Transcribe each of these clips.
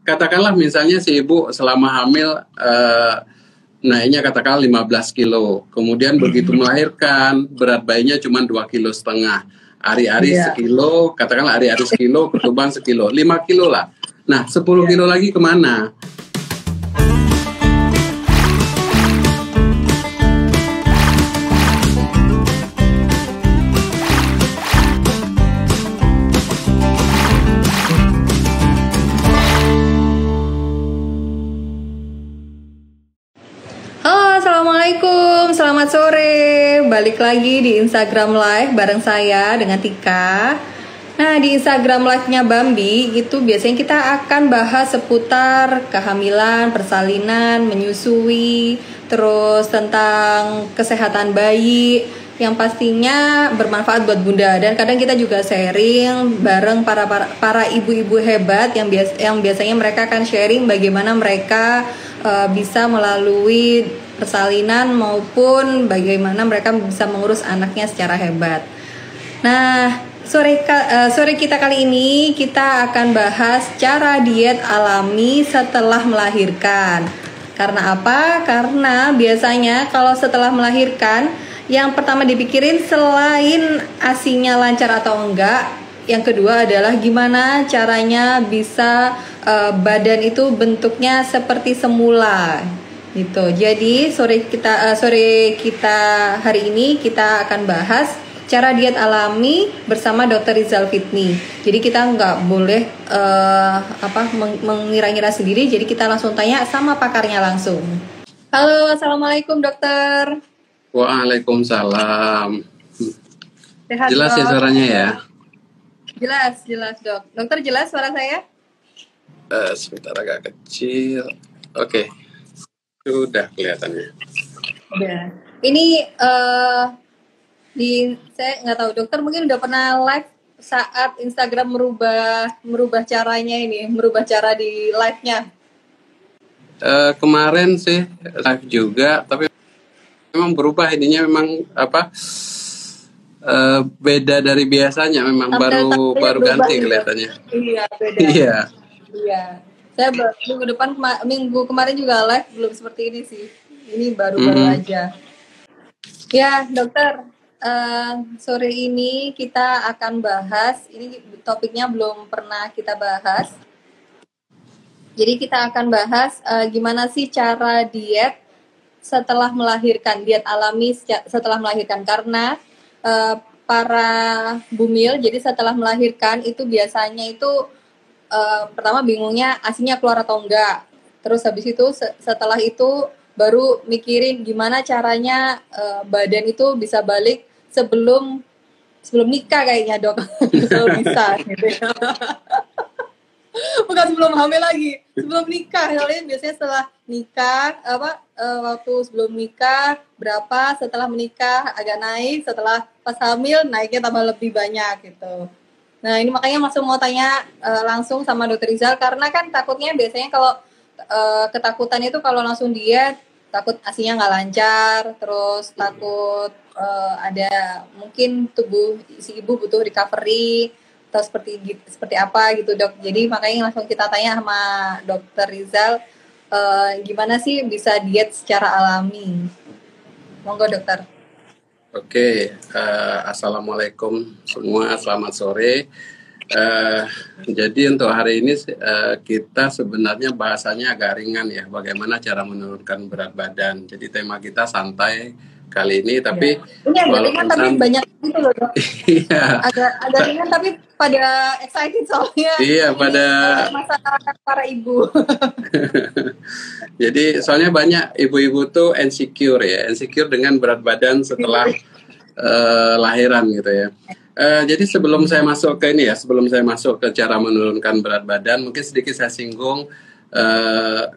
katakanlah misalnya si ibu selama hamil naiknya katakanlah 15 kilo, kemudian begitu melahirkan berat bayinya cuma 2,5 kilo, ari-ari sekilo, katakanlah ari-ari sekilo, ketuban sekilo, 5 kilo lah. Nah 10 kilo lagi kemana? Assalamualaikum, selamat sore. Balik lagi di Instagram Live bareng saya dengan Tika. Nah, di Instagram Live-nya Bambi itu biasanya kita akan bahas seputar kehamilan, persalinan, menyusui, terus tentang kesehatan bayi yang pastinya bermanfaat buat bunda. Dan kadang kita juga sharing bareng para ibu-ibu hebat yang biasanya mereka akan sharing bagaimana mereka bisa melalui persalinan maupun bagaimana mereka bisa mengurus anaknya secara hebat. Nah, sore kita kali ini kita akan bahas cara diet alami setelah melahirkan. Karena apa? Karena biasanya kalau setelah melahirkan, yang pertama dipikirin selain ASI-nya lancar atau enggak, yang kedua adalah gimana caranya bisa badan itu bentuknya seperti semula gitu. Jadi sore kita hari ini kita akan bahas cara diet alami bersama Dr. Rizal Fitni. Jadi kita nggak boleh mengira-ngira sendiri. Jadi kita langsung tanya sama pakarnya langsung. Halo, assalamualaikum dokter. Waalaikumsalam. Sehat, jelas dok? Ya suaranya ya? Jelas dok. Dokter jelas suara saya? Sebentar agak kecil. Oke. Sudah kelihatannya. Udah. Ini saya nggak tahu dokter mungkin udah pernah live saat Instagram merubah caranya ini, merubah cara di live-nya. Kemarin sih live juga, tapi memang berubah ininya memang beda dari biasanya, memang baru ganti kelihatannya. Iya, beda. Iya. Saya minggu kemarin juga live belum seperti ini sih. Ini baru-baru aja. Ya, dokter. Sore ini kita akan bahas, ini topiknya belum pernah kita bahas. Jadi kita akan bahas gimana sih cara diet setelah melahirkan, diet alami setelah melahirkan. Karena para bumil, jadi setelah melahirkan itu biasanya itu pertama bingungnya ASI-nya keluar atau enggak. Terus habis itu setelah itu baru mikirin gimana caranya badan itu bisa balik sebelum nikah kayaknya dok. Kalau bisa gitu ya. Bukan sebelum hamil lagi, sebelum nikah. Soalnya biasanya setelah nikah waktu sebelum nikah berapa, setelah menikah agak naik, setelah pas hamil naiknya tambah lebih banyak gitu. Nah ini makanya langsung mau tanya langsung sama Dr. Rizal, karena kan takutnya biasanya kalau ketakutan itu kalau langsung diet, takut ASI-nya nggak lancar, terus takut ada mungkin tubuh si ibu butuh recovery atau seperti apa gitu dok. Jadi makanya langsung kita tanya sama Dr. Rizal gimana sih bisa diet secara alami. Monggo dokter. Oke, assalamualaikum semua, selamat sore. Jadi untuk hari ini kita sebenarnya bahasanya agak ringan ya, bagaimana cara menurunkan berat badan. Jadi tema kita santai kali ini, tapi ini agak ringan tapi banyak gitu loh dok. Iya. Agak ringan tapi pada excited soalnya. Iya, pada masyarakat para ibu. Jadi soalnya banyak ibu-ibu tuh insecure dengan berat badan setelah lahiran gitu ya. Jadi sebelum saya masuk ke cara menurunkan berat badan, mungkin sedikit saya singgung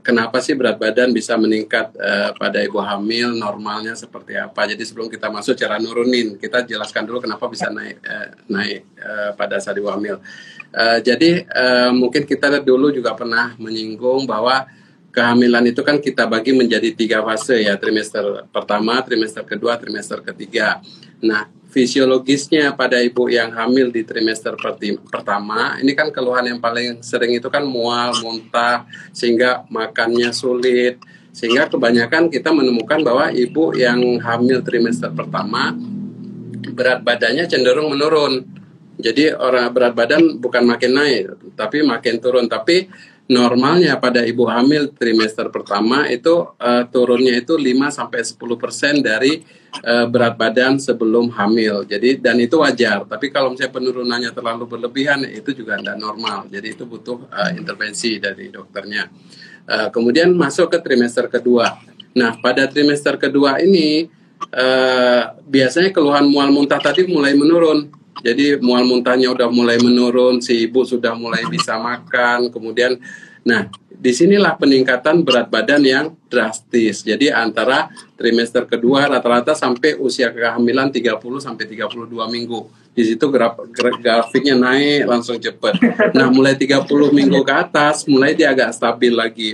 kenapa sih berat badan bisa meningkat pada ibu hamil, normalnya seperti apa. Jadi sebelum kita masuk cara nurunin, kita jelaskan dulu kenapa bisa naik pada saat ibu hamil. Jadi mungkin kita dulu juga pernah menyinggung bahwa kehamilan itu kan kita bagi menjadi 3 fase ya, trimester pertama, trimester kedua, trimester ketiga. Nah, fisiologisnya pada ibu yang hamil di trimester pertama, ini kan keluhan yang paling sering itu kan mual, muntah, sehingga makannya sulit. Sehingga kebanyakan kita menemukan bahwa ibu yang hamil trimester pertama berat badannya cenderung menurun. Jadi orang berat badan bukan makin naik, tapi makin turun. Tapi normalnya pada ibu hamil trimester pertama itu turunnya itu 5-10% dari berat badan sebelum hamil. Jadi dan itu wajar. Tapi kalau misalnya penurunannya terlalu berlebihan itu juga tidak normal. Jadi itu butuh intervensi dari dokternya. Kemudian masuk ke trimester kedua. Nah pada trimester kedua ini biasanya keluhan mual muntah tadi mulai menurun. Jadi mual muntahnya udah mulai menurun, si ibu sudah mulai bisa makan, kemudian, nah disinilah peningkatan berat badan yang drastis. Jadi antara trimester kedua rata-rata sampai usia kehamilan 30-32 minggu. Di situ grafiknya naik langsung cepat. Nah mulai 30 minggu ke atas, mulai dia agak stabil lagi,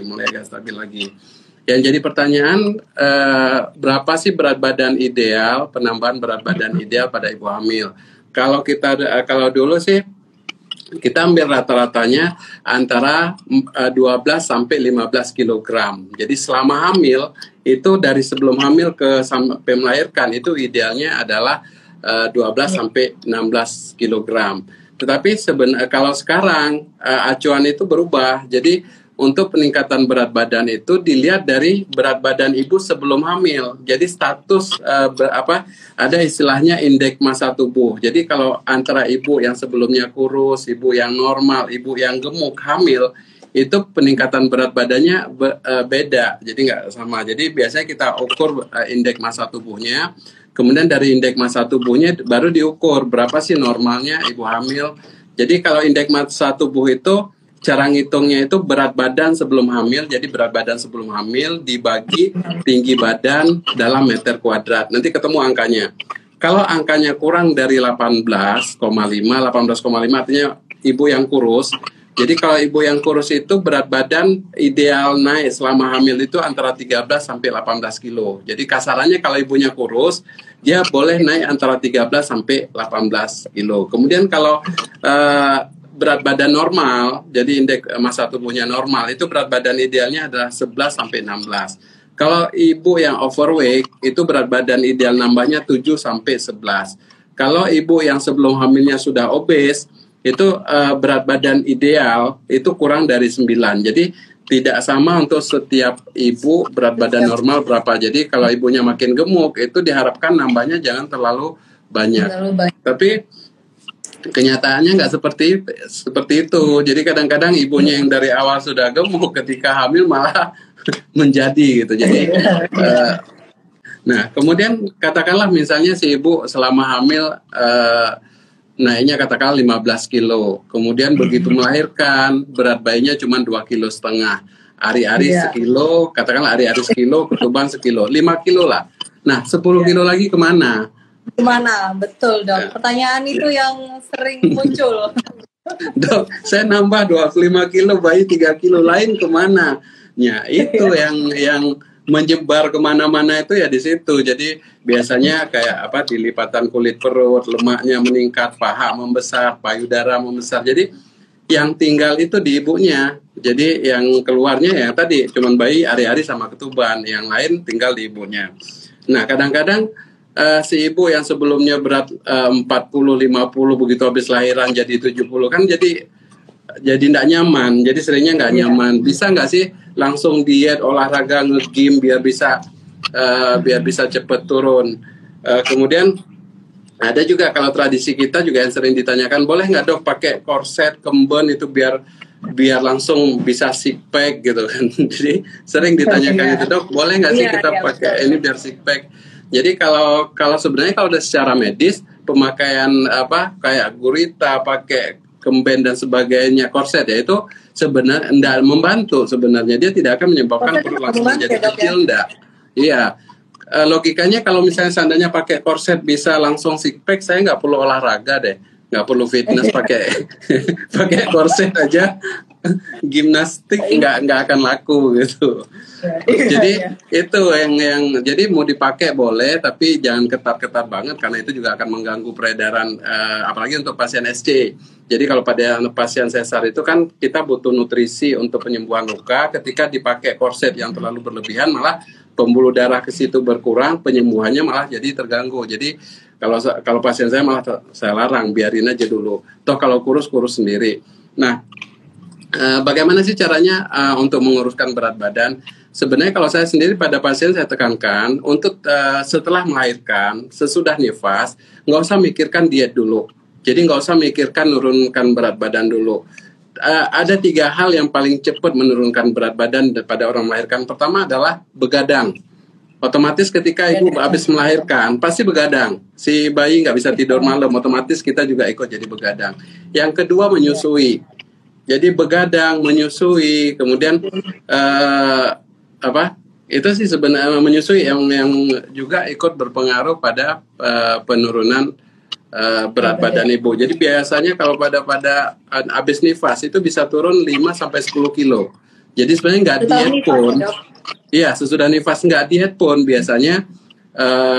Yang jadi pertanyaan, berapa sih berat badan ideal, penambahan berat badan ideal pada ibu hamil? Kalau dulu sih kita ambil rata-ratanya antara 12 sampai 15 kg. Jadi selama hamil itu dari sebelum hamil sampai melahirkan itu idealnya adalah 12 sampai 16 kg. Tetapi kalau sekarang acuan itu berubah. Jadi untuk peningkatan berat badan itu dilihat dari berat badan ibu sebelum hamil. Jadi status ada istilahnya indeks massa tubuh. Jadi kalau antara ibu yang sebelumnya kurus, ibu yang normal, ibu yang gemuk hamil, itu peningkatan berat badannya beda. Jadi nggak sama. Jadi biasanya kita ukur indeks massa tubuhnya. Kemudian dari indeks massa tubuhnya baru diukur berapa sih normalnya ibu hamil. Jadi kalau indeks massa tubuh itu cara ngitungnya itu berat badan sebelum hamil. Jadi berat badan sebelum hamil dibagi tinggi badan dalam meter kuadrat. Nanti ketemu angkanya. Kalau angkanya kurang dari 18,5 artinya ibu yang kurus. Jadi kalau ibu yang kurus itu berat badan ideal naik selama hamil itu antara 13 sampai 18 kilo. Jadi kasarannya kalau ibunya kurus, dia boleh naik antara 13 sampai 18 kilo. Kemudian kalau berat badan normal, jadi indeks massa tubuhnya normal, itu berat badan idealnya adalah 11 sampai 16. Kalau ibu yang overweight, itu berat badan ideal nambahnya 7 sampai 11. Kalau ibu yang sebelum hamilnya sudah obes, itu berat badan ideal itu kurang dari 9. Jadi tidak sama untuk setiap ibu berat badan normal berapa. Jadi kalau ibunya makin gemuk, itu diharapkan nambahnya jangan terlalu banyak. Tapi kenyataannya nggak seperti itu. Jadi kadang-kadang ibunya yang dari awal sudah gemuk ketika hamil malah menjadi gitu. Jadi nah kemudian katakanlah misalnya si ibu selama hamil naiknya katakanlah 15 kilo. Kemudian begitu melahirkan berat bayinya cuma 2,5 kilo. Ari-ari sekilo, katakanlah ari-ari sekilo, ketuban sekilo, 5 kilo lah. Nah 10 kilo lagi kemana? Betul dok. Pertanyaan itu yang sering muncul. Dok, saya nambah 25 kilo, bayi 3 kilo lain kemana? Ya itu yang menyebar kemana-mana itu ya di situ. Jadi biasanya kayak di lipatan kulit perut, lemaknya meningkat, paha membesar, payudara membesar. Jadi yang tinggal itu di ibunya. Jadi yang keluarnya ya tadi cuman bayi, ari-ari sama ketuban. Yang lain tinggal di ibunya. Nah kadang-kadang si ibu yang sebelumnya berat 40-50 begitu habis lahiran jadi 70 kan jadi tidak nyaman, jadi seringnya nggak nyaman. Bisa nggak sih langsung diet, olahraga, nge-gym biar bisa cepet turun. Kemudian ada juga kalau tradisi kita juga yang sering ditanyakan, boleh nggak dok pakai korset kemben itu biar langsung bisa six pack gitu kan. Jadi sering ditanyakan itu, dok boleh nggak sih kita pakai ini biar six pack. Jadi kalau sebenarnya kalau udah secara medis pemakaian kayak gurita, pakai kemben dan sebagainya, korset ya itu sebenarnya tidak membantu sebenarnya. Dia tidak akan menyebabkan perut langsung menjadi kecil, enggak. Iya. Logikanya kalau misalnya seandainya pakai korset bisa langsung six pack, saya nggak perlu olahraga deh, nggak perlu fitness, pakai korset aja gimnastik nggak akan laku gitu. Jadi itu yang jadi mau dipakai boleh, tapi jangan ketat-ketat banget karena itu juga akan mengganggu peredaran, apalagi untuk pasien SC. Jadi kalau pada pasien sesar itu kan kita butuh nutrisi untuk penyembuhan luka. Ketika dipakai korset yang terlalu berlebihan, malah pembuluh darah ke situ berkurang, penyembuhannya malah jadi terganggu. Jadi kalau pasien saya malah saya larang, biarin aja dulu. Toh kalau kurus sendiri. Nah, bagaimana sih caranya untuk menguruskan berat badan? Sebenarnya kalau saya sendiri pada pasien saya tekankan untuk setelah melahirkan, sesudah nifas, nggak usah mikirkan diet dulu. Jadi nggak usah mikirkan menurunkan berat badan dulu. Ada 3 hal yang paling cepat menurunkan berat badan pada orang melahirkan. Pertama adalah begadang. Otomatis ketika ibu habis melahirkan pasti begadang. Si bayi nggak bisa tidur malam, otomatis kita juga ikut jadi begadang. Yang kedua menyusui. Jadi begadang, menyusui, kemudian itu sih sebenarnya menyusui yang juga ikut berpengaruh pada penurunan berat badan ibu. Jadi biasanya kalau pada habis nifas itu bisa turun 5-10 kilo. Jadi sebenarnya nggak diet pun, iya sesudah nifas nggak diet pun biasanya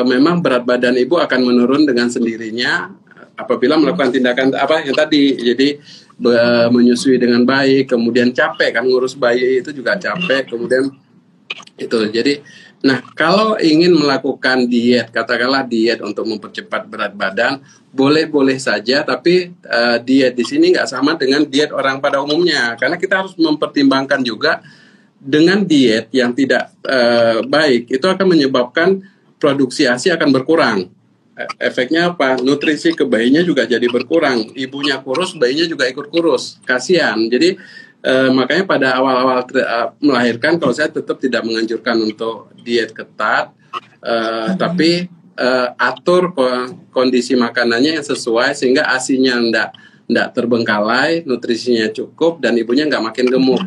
memang berat badan ibu akan menurun dengan sendirinya apabila melakukan tindakan yang tadi. Jadi menyusui dengan baik, kemudian capek kan ngurus bayi itu juga capek, kemudian itu. Jadi, nah kalau ingin melakukan diet, katakanlah diet untuk mempercepat berat badan, boleh saja, tapi diet di sini nggak sama dengan diet orang pada umumnya, karena kita harus mempertimbangkan juga dengan diet yang tidak baik itu akan menyebabkan produksi ASI akan berkurang. Efeknya apa? Nutrisi ke bayinya juga jadi berkurang. Ibunya kurus, bayinya juga ikut kurus. Kasihan. Jadi makanya pada awal-awal melahirkan, kalau saya tetap tidak menganjurkan untuk diet ketat, tapi atur kondisi makanannya yang sesuai sehingga ASI-nya enggak terbengkalai, nutrisinya cukup, dan ibunya nggak makin gemuk.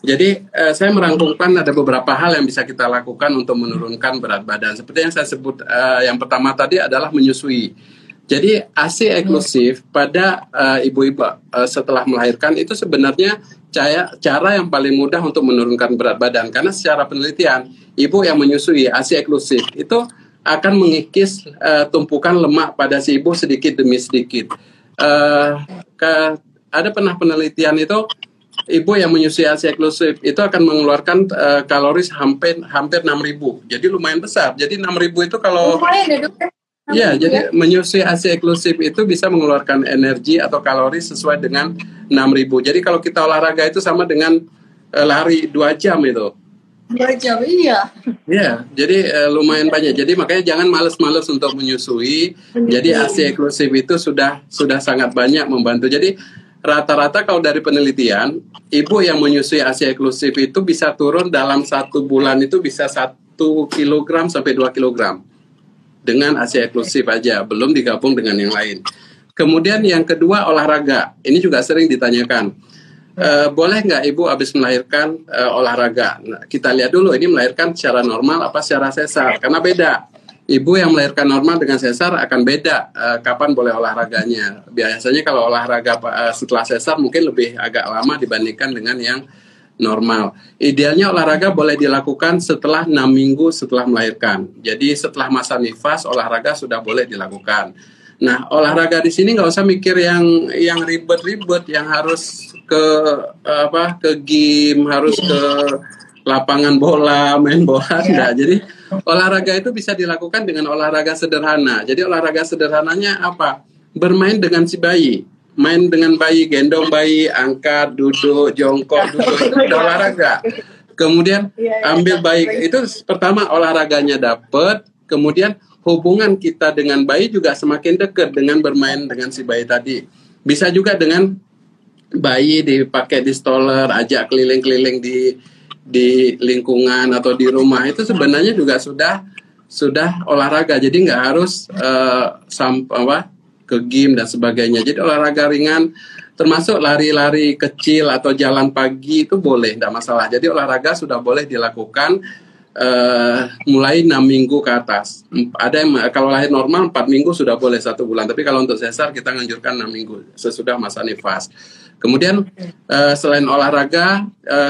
Jadi saya merangkumkan ada beberapa hal yang bisa kita lakukan untuk menurunkan berat badan. Seperti yang saya sebut, yang pertama tadi adalah menyusui. Jadi ASI eksklusif pada ibu-ibu setelah melahirkan itu sebenarnya cara yang paling mudah untuk menurunkan berat badan. Karena secara penelitian, ibu yang menyusui ASI eksklusif itu akan mengikis tumpukan lemak pada si ibu sedikit demi sedikit. Ada pernah penelitian itu, ibu yang menyusui ASI eksklusif itu akan mengeluarkan kalori hampir 6.000. Jadi lumayan besar. Jadi 6.000 itu kalau ya, jadi menyusui ASI eksklusif itu bisa mengeluarkan energi atau kalori sesuai dengan 6.000. Jadi kalau kita olahraga itu sama dengan lari 2 jam itu. 2 jam, iya. Ya, jadi lumayan banyak. Jadi makanya jangan males-males untuk menyusui. Jadi ASI eksklusif itu sudah sangat banyak membantu. Jadi rata-rata kalau dari penelitian, ibu yang menyusui ASI eksklusif itu bisa turun dalam 1 bulan itu bisa 1 kilogram sampai 2 kilogram dengan ASI eksklusif aja, belum digabung dengan yang lain. Kemudian yang kedua olahraga, ini juga sering ditanyakan, boleh nggak ibu habis melahirkan olahraga? Nah, kita lihat dulu ini melahirkan secara normal apa secara sesar, karena beda. Ibu yang melahirkan normal dengan sesar akan beda kapan boleh olahraganya. Biasanya kalau olahraga setelah sesar mungkin lebih agak lama dibandingkan dengan yang normal. Idealnya olahraga boleh dilakukan setelah 6 minggu setelah melahirkan. Jadi setelah masa nifas olahraga sudah boleh dilakukan. Nah, olahraga di sini nggak usah mikir yang ribet-ribet, yang harus ke gym, harus ke lapangan bola, main bola, enggak. Jadi olahraga itu bisa dilakukan dengan olahraga sederhana. Jadi olahraga sederhananya apa? Bermain dengan si bayi. Main dengan bayi, gendong bayi, angkat, duduk, jongkok, duduk, itu udah olahraga. Kemudian ambil bayi, itu pertama olahraganya dapat, kemudian hubungan kita dengan bayi juga semakin dekat dengan bermain dengan si bayi tadi. Bisa juga dengan bayi dipakai di stroller, ajak keliling-keliling di lingkungan atau di rumah, itu sebenarnya juga sudah olahraga. Jadi nggak harus ke gym dan sebagainya. Jadi olahraga ringan termasuk lari-lari kecil atau jalan pagi itu boleh, tidak masalah. Jadi olahraga sudah boleh dilakukan mulai 6 minggu ke atas. Ada yang kalau lahir normal 4 minggu sudah boleh 1 bulan. Tapi kalau untuk sesar kita nganjurkan 6 minggu sesudah masa nifas. Kemudian selain olahraga,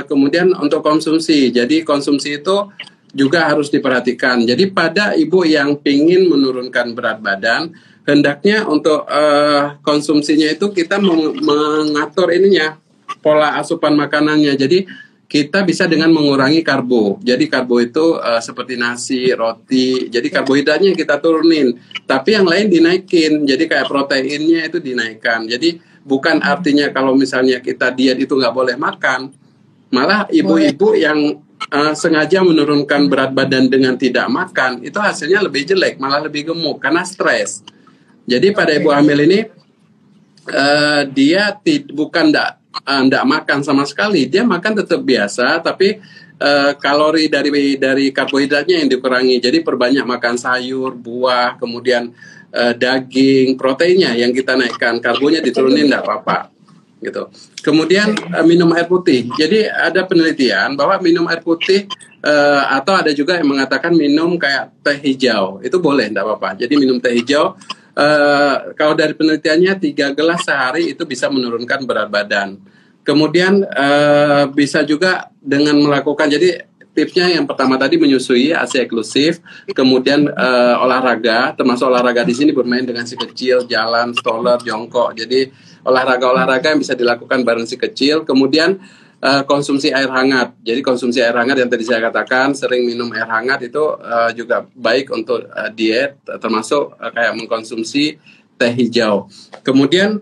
kemudian untuk konsumsi. Jadi konsumsi itu juga harus diperhatikan. Jadi pada ibu yang ingin menurunkan berat badan, hendaknya untuk konsumsinya itu kita mengatur ininya, pola asupan makanannya. Jadi kita bisa dengan mengurangi karbo. Jadi karbo itu seperti nasi, roti. Jadi karbohidratnya kita turunin. Tapi yang lain dinaikin. Jadi kayak proteinnya itu dinaikkan. Jadi bukan artinya kalau misalnya kita diet itu nggak boleh makan. Malah ibu-ibu yang sengaja menurunkan berat badan dengan tidak makan, itu hasilnya lebih jelek, malah lebih gemuk karena stres. Jadi pada ibu hamil ini, dia bukan tidak makan sama sekali, dia makan tetap biasa, tapi kalori dari karbohidratnya yang dikurangi. Jadi perbanyak makan sayur, buah, kemudian daging, proteinnya yang kita naikkan, karbonya diturunin tidak apa-apa, gitu. Kemudian minum air putih. Jadi ada penelitian bahwa minum air putih atau ada juga yang mengatakan minum kayak teh hijau itu boleh, tidak apa-apa. Jadi minum teh hijau. Kalau dari penelitiannya 3 gelas sehari itu bisa menurunkan berat badan. Kemudian bisa juga dengan melakukan, jadi tipsnya yang pertama tadi menyusui ASI eksklusif, kemudian olahraga, termasuk olahraga di sini bermain dengan si kecil, jalan, stroller, jongkok. Jadi olahraga yang bisa dilakukan bareng si kecil. Kemudian konsumsi air hangat. Jadi konsumsi air hangat yang tadi saya katakan, sering minum air hangat itu juga baik untuk diet, termasuk kayak mengkonsumsi teh hijau. Kemudian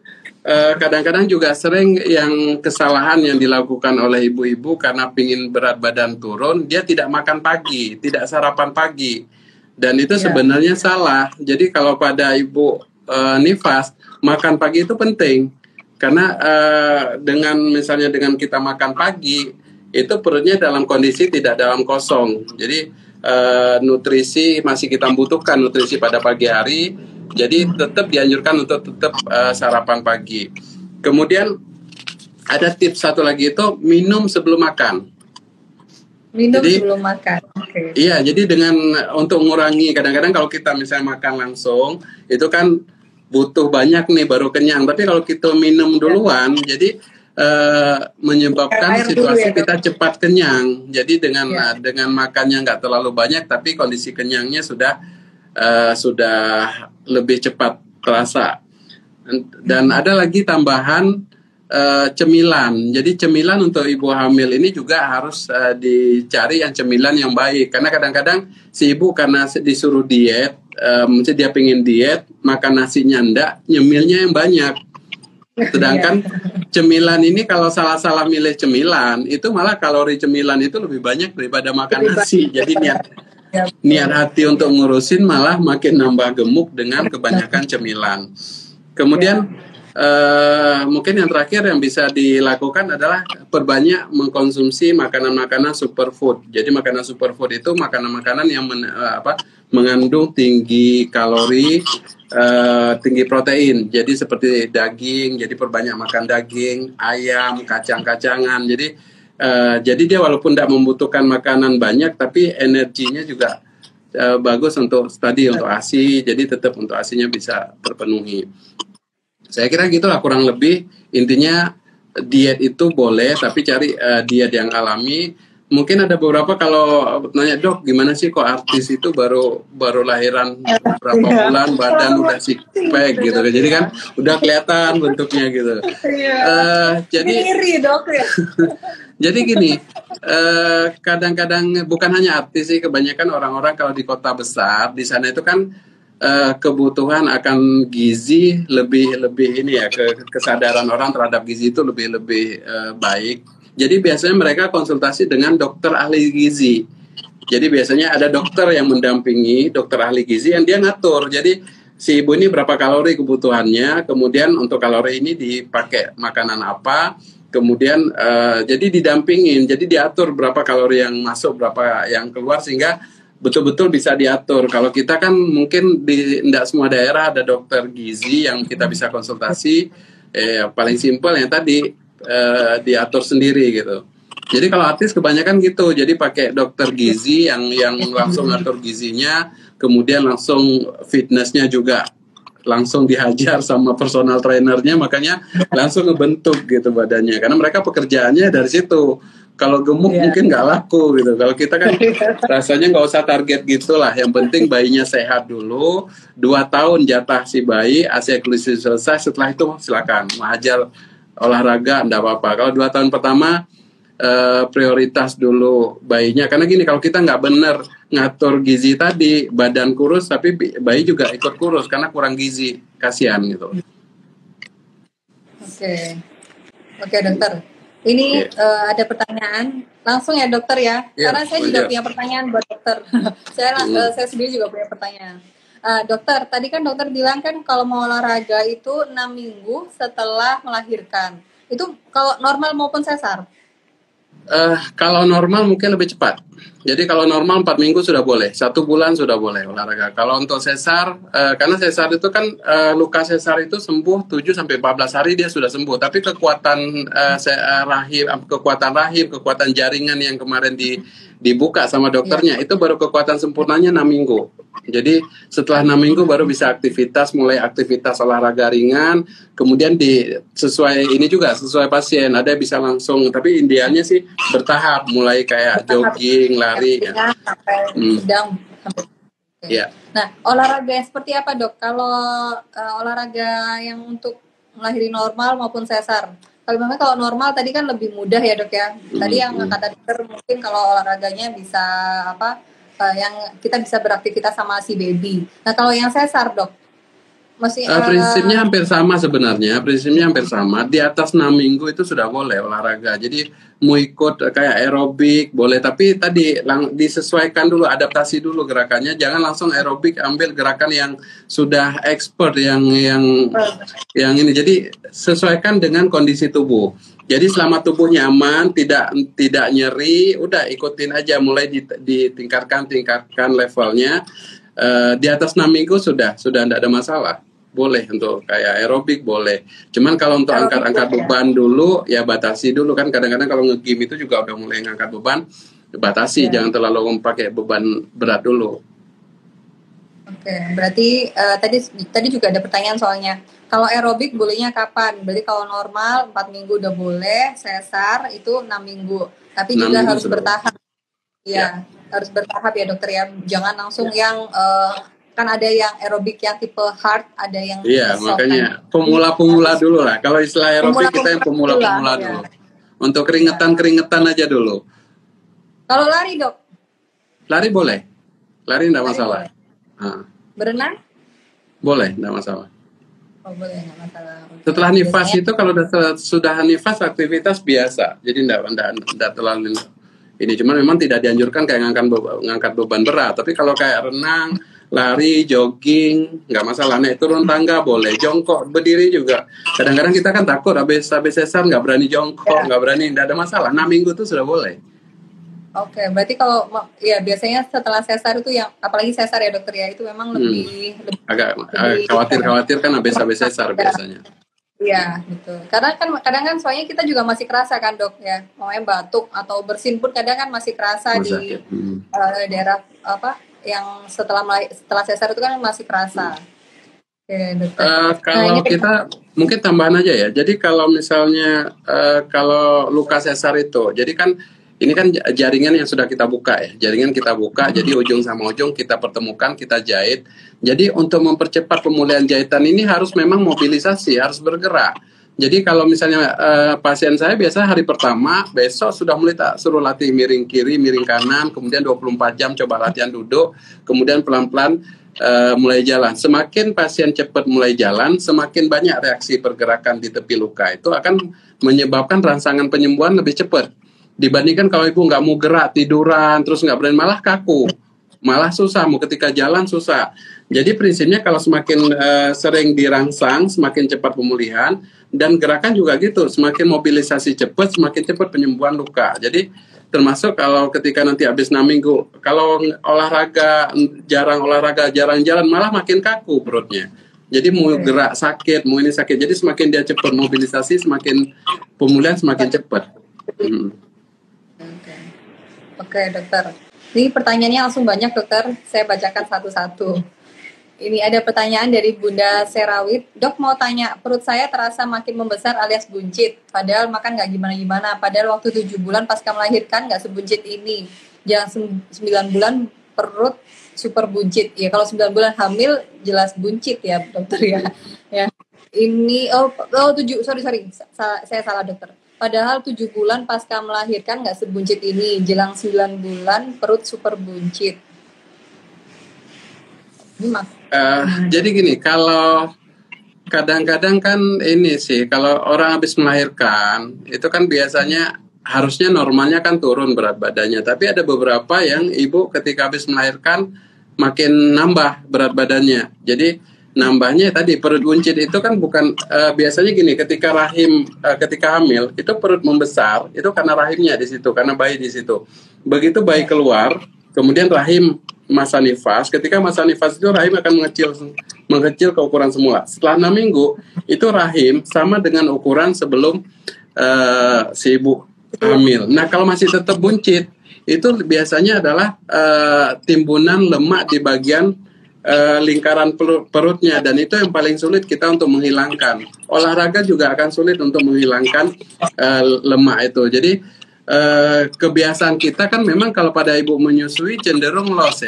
kadang-kadang juga sering yang kesalahan yang dilakukan oleh ibu-ibu karena pingin berat badan turun, dia tidak makan pagi, tidak sarapan pagi. Dan itu sebenarnya salah. Jadi kalau pada ibu nifas, makan pagi itu penting. Karena dengan misalnya dengan kita makan pagi, itu perutnya dalam kondisi tidak dalam kosong. Jadi nutrisi masih kita butuhkan nutrisi pada pagi hari. Jadi tetap dianjurkan untuk tetap sarapan pagi. Kemudian ada tips satu lagi itu minum sebelum makan. Sebelum makan. Okay. Iya, jadi dengan untuk mengurangi, kadang-kadang kalau kita misalnya makan langsung, itu kan butuh banyak nih baru kenyang. Tapi kalau kita minum duluan, jadi menyebabkan situasi kita cepat kenyang. Jadi dengan makannya nggak terlalu banyak, tapi kondisi kenyangnya sudah lebih cepat terasa. Dan ada lagi tambahan cemilan. Jadi cemilan untuk ibu hamil ini juga harus dicari yang cemilan yang baik. Karena kadang-kadang si ibu karena disuruh diet, mesti dia pengen diet, makan nasinya enggak, nyemilnya yang banyak. Sedangkan cemilan ini kalau salah-salah milih cemilan, itu malah kalori cemilan itu lebih banyak daripada makan nasi. Jadi niat hati untuk ngurusin malah makin nambah gemuk dengan kebanyakan cemilan. Kemudian mungkin yang terakhir yang bisa dilakukan adalah perbanyak mengkonsumsi makanan-makanan superfood. Jadi makanan superfood itu makanan-makanan yang mengandung tinggi kalori, tinggi protein. Jadi seperti daging, jadi perbanyak makan daging, ayam, kacang-kacangan. Jadi dia walaupun tidak membutuhkan makanan banyak, tapi energinya juga bagus untuk untuk ASI. Jadi tetap untuk ASI-nya bisa terpenuhi. Saya kira gitulah kurang lebih. Intinya diet itu boleh, tapi cari diet yang alami. Mungkin ada beberapa kalau nanya, dok gimana sih kok artis itu baru lahiran berapa bulan badan udah six pack gitu. Jadi kan udah kelihatan bentuknya gitu. Jadi iri dok ya. Jadi gini, kadang-kadang bukan hanya artis sih, kebanyakan orang-orang kalau di kota besar di sana itu kan kebutuhan akan gizi lebih ini ya, kesadaran orang terhadap gizi itu lebih baik. Jadi biasanya mereka konsultasi dengan dokter ahli gizi. Jadi biasanya ada dokter yang mendampingi, dokter ahli gizi yang dia ngatur. Jadi si ibu ini berapa kalori kebutuhannya, kemudian untuk kalori ini dipakai makanan apa, kemudian jadi didampingin, jadi diatur berapa kalori yang masuk, berapa yang keluar, sehingga betul-betul bisa diatur. Kalau kita kan mungkin tidak semua daerah ada dokter gizi yang kita bisa konsultasi. Paling simpel yang tadi diatur sendiri gitu. Jadi kalau artis kebanyakan gitu, jadi pakai dokter gizi yang langsung ngatur gizinya, kemudian langsung fitnessnya juga langsung dihajar sama personal trainernya, makanya langsung ngebentuk gitu badannya. Karena mereka pekerjaannya dari situ. Kalau gemuk mungkin nggak laku gitu. Kalau kita kan rasanya nggak usah target gitulah. Yang penting bayinya sehat dulu. 2 tahun jatah si bayi, ASI eksklusif selesai. Setelah itu silakan mau hajar olahraga, enggak apa-apa. Kalau 2 tahun pertama prioritas dulu bayinya. Karena gini, kalau kita nggak bener ngatur gizi tadi, badan kurus tapi bayi juga ikut kurus karena kurang gizi. Kasihan gitu. Oke, dokter. Ini ada pertanyaan langsung ya dokter ya, karena saya juga punya pertanyaan buat dokter. Saya sendiri juga punya pertanyaan. Dokter, tadi kan dokter bilang kan kalau mau olahraga itu 6 minggu setelah melahirkan. Itu kalau normal maupun sesar? Kalau normal mungkin lebih cepat. Jadi kalau normal 4 minggu sudah boleh, 1 bulan sudah boleh olahraga. Kalau untuk sesar, karena sesar itu kan luka sesar itu sembuh 7-14 hari dia sudah sembuh. Tapi kekuatan rahim, kekuatan jaringan yang kemarin dibuka sama dokternya itu baru kekuatan sempurnanya 6 minggu. Jadi setelah 6 minggu baru bisa mulai aktivitas olahraga ringan. Kemudian sesuai pasien. Ada yang bisa langsung, tapi idealnya sih bertahap, mulai kayak jogging, lari. Sedang. Nah, olahraga yang seperti apa dok? Kalau olahraga yang untuk melahirkan normal maupun sesar? Kalau normal tadi kan lebih mudah ya dok ya. Tadi yang kata dokter mungkin kalau olahraganya bisa yang kita bisa beraktivitas sama si baby. Nah kalau yang sesar dok, prinsipnya hampir sama sebenarnya. Di atas 6 minggu itu sudah boleh olahraga. Jadi mau ikut kayak aerobik boleh, tapi tadi disesuaikan dulu, adaptasi dulu gerakannya. Jangan langsung aerobik ambil gerakan yang sudah expert yang ini. Jadi sesuaikan dengan kondisi tubuh. Jadi selama tubuh nyaman, tidak nyeri, udah ikutin aja, mulai ditingkatkan levelnya. Di atas 6 minggu sudah tidak ada masalah. Boleh untuk kayak aerobik boleh. Cuman kalau untuk angkat beban dulu ya batasi dulu, kan kadang-kadang kalau nge-gym itu juga udah mulai ngangkat beban, batasi, jangan terlalu pakai beban berat dulu. Oke, berarti tadi juga ada pertanyaan soalnya. Kalau aerobik bolehnya kapan? Berarti kalau normal 4 minggu udah boleh, sesar itu 6 minggu. Tapi juga harus bertahap. Iya, harus bertahap ya dokter ya. Jangan langsung yang kan ada yang aerobik yang tipe hard, ada yang makanya pemula-pemula dulu lah. Kalau istilah aerobik kita yang pemula-pemula dulu. Untuk keringetan aja dulu. Kalau lari dok? Lari boleh. Lari enggak masalah. Berenang? Boleh, enggak masalah. Oh, boleh, enggak masalah. Setelah nifas itu kalau sudah nifas aktivitas biasa. Jadi enggak terlalu ini, cuma memang tidak dianjurkan kayak ngangkat beban berat. Tapi kalau kayak renang, lari, jogging, nggak masalah. Naik turun tangga boleh, jongkok, berdiri juga. Kadang-kadang kita kan takut habis sesar nggak berani jongkok, nggak berani, nggak ada masalah. 6 minggu tuh sudah boleh. Oke, berarti kalau ya biasanya setelah sesar itu yang apalagi sesar ya dokter ya, itu memang lebih agak khawatir kan habis sesar biasanya. Iya, gitu. Karena kan kadang kan soalnya kita juga masih kerasa kan dok ya, namanya batuk atau bersin pun kadang kan masih kerasa di daerah yang setelah sesar itu kan masih kerasa. Oke, dokter. Kalau kita mungkin tambahan aja ya. Jadi kalau misalnya kalau luka sesar itu, jadi kan ini kan jaringan yang sudah kita buka ya. Jaringan kita buka, jadi ujung sama ujung kita pertemukan, kita jahit. Jadi untuk mempercepat pemulihan jahitan ini harus memang mobilisasi, harus bergerak. Jadi kalau misalnya pasien saya biasa hari pertama, besok sudah mulai suruh latih miring kiri, miring kanan, kemudian 24 jam coba latihan duduk, kemudian pelan-pelan mulai jalan. Semakin pasien cepat mulai jalan, semakin banyak reaksi pergerakan di tepi luka. Itu akan menyebabkan rangsangan penyembuhan lebih cepat. Dibandingkan kalau ibu nggak mau gerak, tiduran, terus nggak berani, malah kaku, malah susah, mau ketika jalan susah. Jadi prinsipnya kalau semakin sering dirangsang, semakin cepat pemulihan, dan gerakan juga gitu, semakin mobilisasi cepat, semakin cepat penyembuhan luka. Jadi termasuk kalau ketika nanti habis 6 minggu, kalau jarang jalan, malah makin kaku perutnya. Jadi mau gerak sakit, mau ini sakit. Jadi semakin dia cepat mobilisasi, semakin pemulihan semakin cepat. Oke, dokter. Ini pertanyaannya langsung banyak dokter. Saya bacakan satu-satu. Ini ada pertanyaan dari Bunda Serawit. Dok, mau tanya, perut saya terasa makin membesar alias buncit. Padahal makan nggak gimana-gimana. Padahal waktu 7 bulan pasca melahirkan nggak sebuncit ini. Jangan 9 bulan perut super buncit. Ya kalau 9 bulan hamil jelas buncit ya dokter ya. Ya. Ini, 7, sorry. Saya salah dokter. Padahal 7 bulan pasca melahirkan nggak sebuncit ini. Jelang 9 bulan perut super buncit. Jadi gini, kalau kadang-kadang kan ini sih, kalau orang habis melahirkan, itu kan biasanya harusnya normalnya kan turun berat badannya. Tapi ada beberapa yang ibu ketika habis melahirkan makin nambah berat badannya. Jadi nambahnya tadi perut buncit itu kan bukan, biasanya gini, ketika ketika hamil, itu perut membesar, itu karena rahimnya di situ, karena bayi di situ. Begitu bayi keluar, kemudian rahim masa nifas, ketika masa nifas itu rahim akan mengecil ke ukuran semula. Setelah 6 minggu, itu rahim sama dengan ukuran sebelum si ibu hamil. Nah, kalau masih tetap buncit, itu biasanya adalah timbunan lemak di bagian lingkaran perutnya, dan itu yang paling sulit kita untuk menghilangkan. Olahraga juga akan sulit untuk menghilangkan lemak itu. Jadi kebiasaan kita kan memang kalau pada ibu menyusui cenderung loss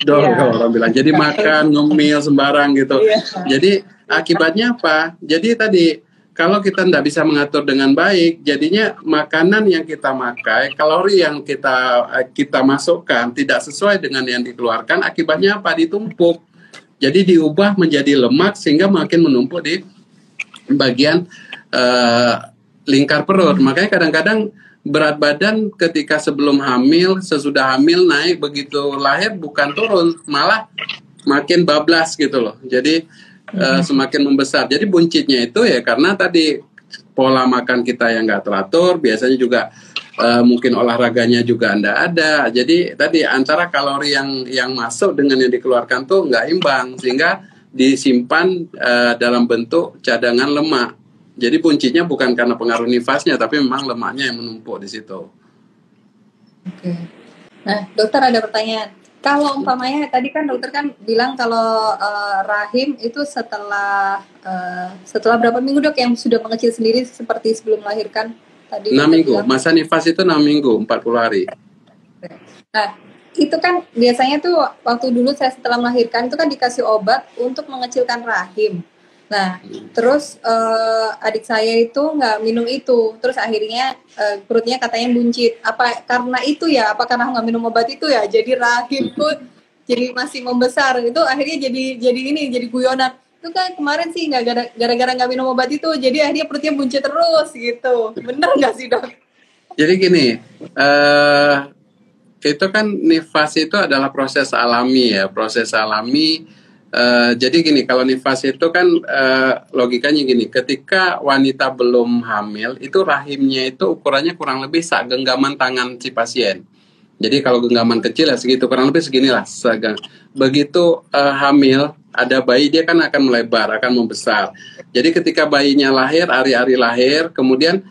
dong kalau orang bilang. Jadi makan, ngemil sembarang gitu. Jadi akibatnya apa? Jadi tadi kalau kita tidak bisa mengatur dengan baik, jadinya makanan yang kita makai, kalori yang kita masukkan tidak sesuai dengan yang dikeluarkan. Akibatnya apa? Ditumpuk. Jadi diubah menjadi lemak sehingga makin menumpuk di bagian lingkar perut. Makanya kadang-kadang berat badan ketika sebelum hamil, sesudah hamil naik, begitu lahir bukan turun, malah makin bablas gitu loh. Jadi semakin membesar. Jadi buncitnya itu ya karena tadi pola makan kita yang nggak teratur, biasanya juga mungkin olahraganya juga nggak ada. Jadi tadi antara kalori yang masuk dengan yang dikeluarkan tuh nggak imbang, sehingga disimpan dalam bentuk cadangan lemak. Jadi buncitnya bukan karena pengaruh nifasnya, tapi memang lemaknya yang menumpuk di situ. Oke. Nah, dokter ada pertanyaan. Kalau umpamanya tadi kan dokter kan bilang kalau rahim itu setelah berapa minggu dok yang sudah mengecil sendiri seperti sebelum melahirkan? Tadi 6 minggu. Bilang. Masa nifas itu 6 minggu, 40 hari. Nah, itu kan biasanya tuh waktu dulu saya setelah melahirkan itu kan dikasih obat untuk mengecilkan rahim. Nah, terus adik saya itu nggak minum itu, terus akhirnya perutnya katanya buncit. Apa karena itu ya? Apa karena nggak minum obat itu ya? Jadi rahimku jadi masih membesar. Itu akhirnya jadi guyonan. Itu kan kemarin sih nggak gara-gara nggak minum obat itu, jadi akhirnya perutnya buncit terus gitu. Bener nggak sih dok? Jadi gini, itu kan nifas itu adalah proses alami ya, proses alami. Jadi gini, kalau nifas itu kan logikanya gini, ketika wanita belum hamil itu rahimnya itu ukurannya kurang lebih sak genggaman tangan si pasien. Jadi kalau genggaman kecil ya segitu, kurang lebih seginilah. Begitu hamil ada bayi, dia kan akan melebar, akan membesar. Jadi ketika bayinya lahir, hari-hari lahir, kemudian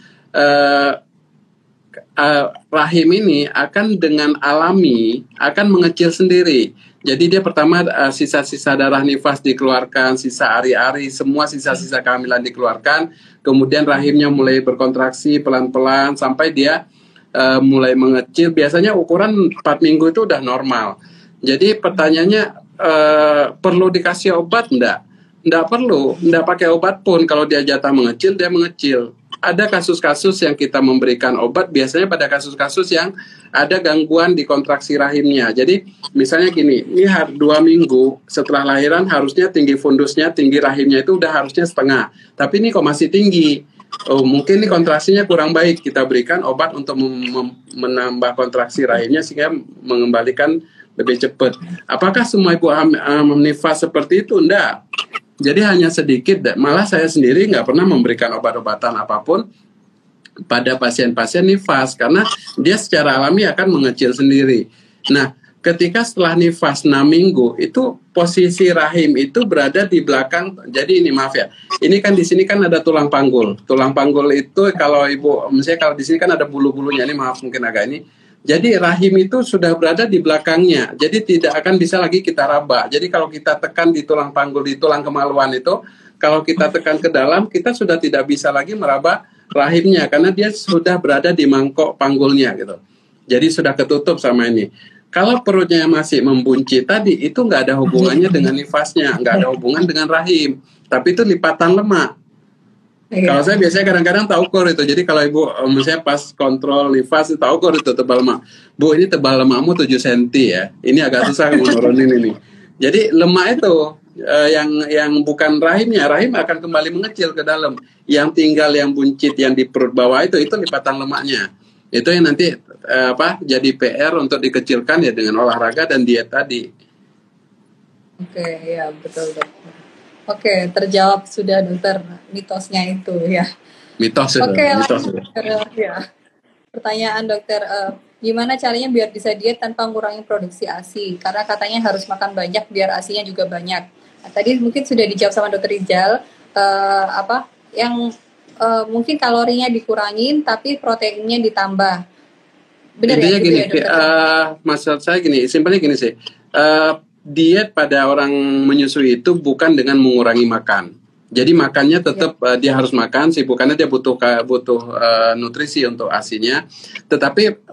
rahim ini akan dengan alami akan mengecil sendiri. Jadi dia pertama sisa-sisa darah nifas dikeluarkan, sisa ari-ari, semua sisa-sisa kehamilan dikeluarkan. Kemudian rahimnya mulai berkontraksi pelan-pelan sampai dia mulai mengecil. Biasanya ukuran 4 minggu itu udah normal. Jadi pertanyaannya perlu dikasih obat enggak? Enggak perlu, enggak pakai obat pun kalau dia jatah mengecil, dia mengecil. Ada kasus-kasus yang kita memberikan obat, biasanya pada kasus-kasus yang ada gangguan di kontraksi rahimnya. Jadi misalnya gini, ini 2 minggu setelah lahiran harusnya tinggi fundusnya, tinggi rahimnya itu udah harusnya setengah. Tapi ini kok masih tinggi? Oh, mungkin ini kontraksinya kurang baik. Kita berikan obat untuk menambah kontraksi rahimnya sehingga mengembalikan lebih cepat. Apakah semua ibu nifas seperti itu? Enggak. Jadi hanya sedikit, malah saya sendiri nggak pernah memberikan obat-obatan apapun pada pasien-pasien nifas karena dia secara alami akan mengecil sendiri. Nah, ketika setelah nifas 6 minggu itu posisi rahim itu berada di belakang. Jadi ini maaf ya, ini kan di sini kan ada tulang panggul. Tulang panggul itu kalau ibu, misalnya kalau di sini kan ada bulu-bulunya, ini maaf mungkin agak ini. Jadi rahim itu sudah berada di belakangnya, jadi tidak akan bisa lagi kita raba. Jadi kalau kita tekan di tulang panggul, di tulang kemaluan itu, kalau kita tekan ke dalam, kita sudah tidak bisa lagi meraba rahimnya karena dia sudah berada di mangkok panggulnya gitu. Jadi sudah ketutup sama ini. Kalau perutnya masih membuncit tadi, itu nggak ada hubungannya dengan nifasnya, nggak ada hubungan dengan rahim, tapi itu lipatan lemak. Kalau saya biasanya kadang-kadang tak ukur itu. Jadi kalau ibu misalnya pas kontrol nifas tak ukur itu tebal lemak. Bu, ini tebal lemakmu 7 cm ya. Ini agak susah menurunin ini. Jadi lemak itu yang bukan rahimnya, rahim akan kembali mengecil ke dalam. Yang tinggal yang buncit yang di perut bawah itu lipatan lemaknya. Itu yang nanti jadi PR untuk dikecilkan ya dengan olahraga dan diet tadi. Oke, ya betul dokter. Oke, terjawab sudah dokter mitosnya itu ya. Mitos. Oke, mitos. Ya. Pertanyaan dokter, gimana caranya biar bisa diet tanpa mengurangi produksi ASI? Karena katanya harus makan banyak biar ASI-nya juga banyak. Nah, tadi mungkin sudah dijawab sama dokter Rizal, yang mungkin kalorinya dikurangin tapi proteinnya ditambah. Benar intinya ya? Gini, Ya, maksud saya gini, simpelnya gini sih. Diet pada orang menyusui itu bukan dengan mengurangi makan. Jadi makannya tetap dia harus makan, bukannya dia butuh nutrisi untuk ASI-nya, tetapi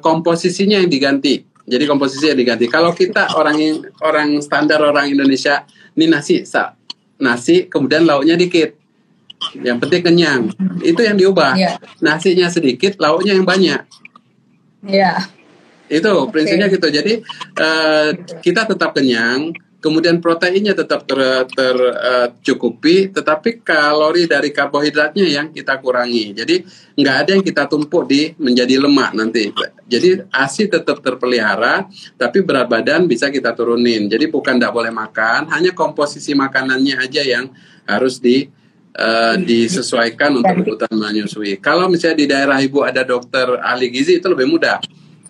komposisinya yang diganti. Jadi komposisinya diganti. Kalau kita orang standar orang Indonesia, ini nasi kemudian lauknya dikit. Yang penting kenyang. Itu yang diubah. Nasinya sedikit, lauknya yang banyak. Iya. Itu prinsipnya gitu. Jadi kita tetap kenyang, kemudian proteinnya tetap tercukupi, tetapi kalori dari karbohidratnya yang kita kurangi. Jadi nggak ada yang kita tumpuk menjadi lemak nanti. Jadi ASI tetap terpelihara, tapi berat badan bisa kita turunin. Jadi bukan nggak boleh makan, hanya komposisi makanannya aja yang harus disesuaikan untuk kebutuhan menyusui. Kalau misalnya di daerah ibu ada dokter ahli gizi, itu lebih mudah.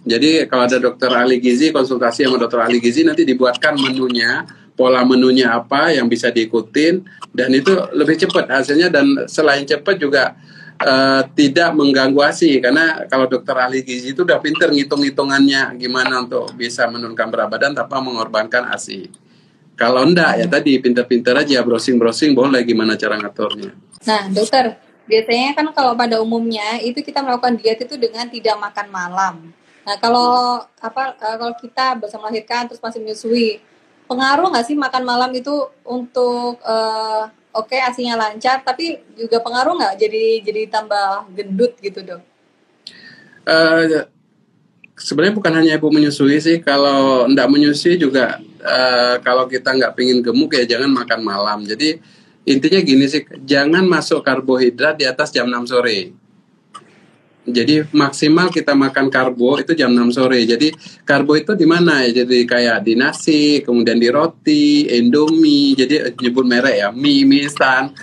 Jadi kalau ada dokter ahli gizi, konsultasi sama dokter ahli gizi, nanti dibuatkan menunya, pola menunya apa yang bisa diikutin, dan itu lebih cepat hasilnya, dan selain cepat juga tidak mengganggu ASI, karena kalau dokter ahli gizi itu udah pinter ngitung-hitungannya gimana untuk bisa menurunkan berat badan tanpa mengorbankan ASI. Kalau enggak ya tadi pinter-pinter aja browsing boleh gimana cara ngaturnya. Nah dokter, biasanya kan kalau pada umumnya itu kita melakukan diet itu dengan tidak makan malam. Nah kalau kita bisa melahirkan terus masih menyusui, pengaruh nggak sih makan malam itu untuk ASI-nya lancar, tapi juga pengaruh nggak jadi tambah gendut gitu dok? Sebenarnya bukan hanya ibu menyusui sih, kalau nggak menyusui juga kalau kita nggak pingin gemuk ya jangan makan malam. Jadi intinya gini sih, jangan masuk karbohidrat di atas jam 6 sore. Jadi maksimal kita makan karbo itu jam 6 sore. Jadi karbo itu di mana ya? Jadi kayak di nasi, kemudian di roti, Indomie, jadi nyebut merek ya, mie instan.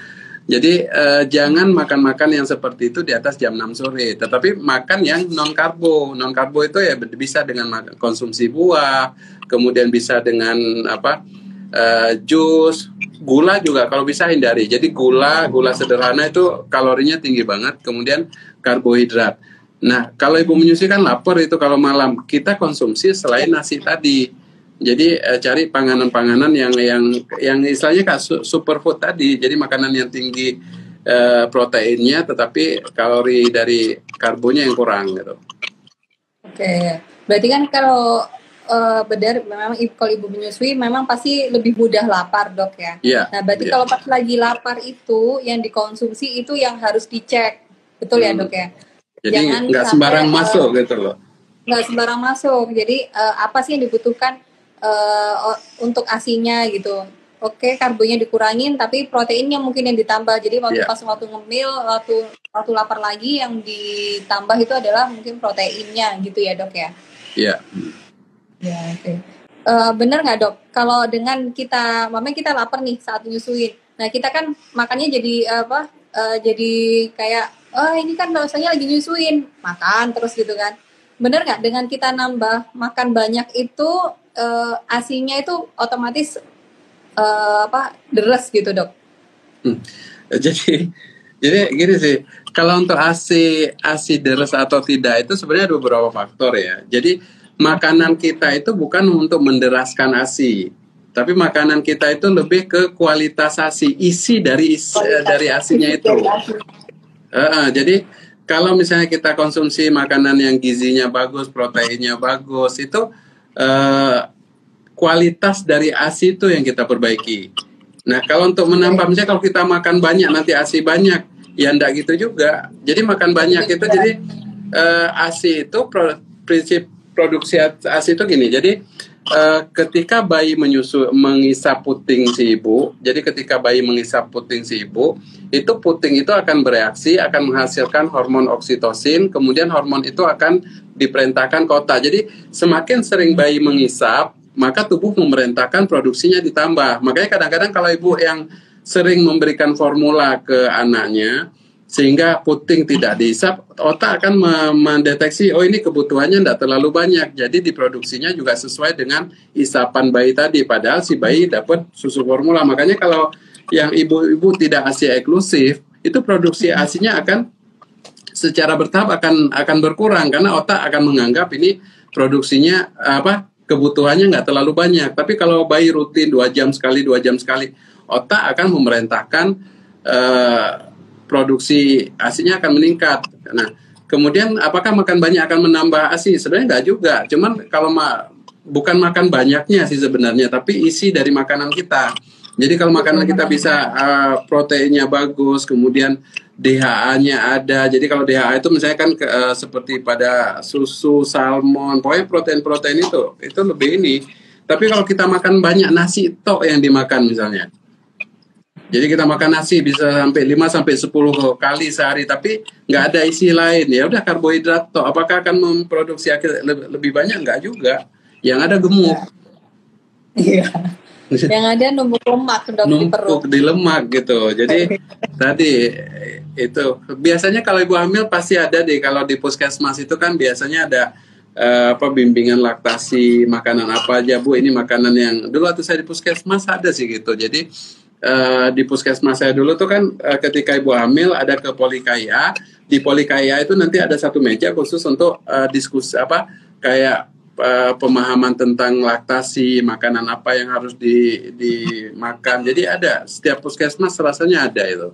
Jadi jangan makan-makan yang seperti itu di atas jam 6 sore. Tetapi makan yang non-karbo. Non-karbo itu ya bisa dengan konsumsi buah, kemudian bisa dengan jus, gula juga kalau bisa hindari. Jadi gula sederhana itu kalorinya tinggi banget, kemudian karbohidrat. Nah, kalau ibu menyusui kan lapar itu kalau malam, kita konsumsi selain nasi tadi. Jadi cari panganan-panganan yang istilahnya kayak superfood tadi. Jadi makanan yang tinggi proteinnya, tetapi kalori dari karbonya yang kurang gitu. Oke, berarti kan kalau benar memang kalau ibu menyusui memang pasti lebih mudah lapar dok ya. Yeah, nah berarti kalau pas lagi lapar itu yang dikonsumsi itu yang harus dicek, betul ya dok ya. Jadi nggak sembarang masuk gitu loh. Nggak sembarang masuk. Jadi apa sih yang dibutuhkan untuk ASI-nya gitu. Oke, karbonya dikurangin tapi proteinnya mungkin yang ditambah. Jadi waktu ngemil, waktu lapar lagi yang ditambah itu adalah mungkin proteinnya gitu ya dok ya. Iya. Ya oke. Bener nggak dok? Kalau dengan mamanya kita lapar nih saat menyusuin. Nah kita kan makannya jadi jadi kayak ini kan rasanya lagi nyusuin, makan terus gitu kan. Bener nggak dengan kita nambah makan banyak itu ASI-nya itu otomatis deres gitu dok? Jadi Jadi gini sih, kalau untuk ASI deres atau tidak itu sebenarnya ada beberapa faktor ya. Jadi makanan kita itu bukan untuk menderaskan ASI, tapi makanan kita itu lebih ke kualitas ASI, isi dari ASInya itu. Jadi kalau misalnya kita konsumsi makanan yang gizinya bagus, proteinnya bagus, itu kualitas dari ASI itu yang kita perbaiki. Nah, kalau untuk menambah, misalnya kalau kita makan banyak nanti ASI banyak, ya enggak gitu juga. Jadi makan banyak itu, jadi ASI itu prinsip produksi ASI itu gini. Jadi ketika bayi mengisap puting si ibu, jadi ketika bayi mengisap puting si ibu, itu puting itu akan bereaksi, akan menghasilkan hormon oksitosin, kemudian hormon itu akan diperintahkan ke otak. Jadi semakin sering bayi mengisap, maka tubuh memerintahkan produksinya ditambah. Makanya kadang-kadang kalau ibu yang sering memberikan formula ke anaknya, sehingga puting tidak diisap, otak akan mendeteksi, oh ini kebutuhannya tidak terlalu banyak, jadi diproduksinya juga sesuai dengan isapan bayi tadi, padahal si bayi dapat susu formula. Makanya kalau yang ibu-ibu tidak ASI eksklusif, itu produksi ASInya akan secara bertahap akan berkurang, karena otak akan menganggap ini produksinya kebutuhannya nggak terlalu banyak. Tapi kalau bayi rutin 2 jam sekali, otak akan memerintahkan produksi ASInya akan meningkat. Nah, kemudian apakah makan banyak akan menambah ASI? Sebenarnya enggak juga. Cuman kalau bukan makan banyaknya sih sebenarnya, tapi isi dari makanan kita. Jadi kalau makanan kita bisa proteinnya bagus, kemudian DHA-nya ada. Jadi kalau DHA itu misalnya kan seperti pada susu, salmon, pokoknya protein-protein itu lebih ini. Tapi kalau kita makan banyak nasi tok yang dimakan misalnya. Jadi kita makan nasi bisa sampai 5-10 kali sehari, tapi nggak ada isi lain. Ya udah karbohidrat toh. Apakah akan memproduksi lebih banyak? Nggak juga. Yang ada gemuk. Iya. Yang ada numpuk lemak di perut. Di lemak gitu. Jadi tadi itu biasanya kalau ibu hamil pasti ada deh. Kalau di puskesmas itu kan biasanya ada bimbingan laktasi, makanan apa aja Bu. Ini makanan yang dulu waktu saya di puskesmas ada sih gitu. Jadi di puskesmas saya dulu tuh kan ketika ibu hamil ada ke Polikaya. Di Polikaya itu nanti ada satu meja khusus untuk diskusi kayak pemahaman tentang laktasi, makanan apa yang harus dimakan. Jadi ada setiap puskesmas rasanya ada itu.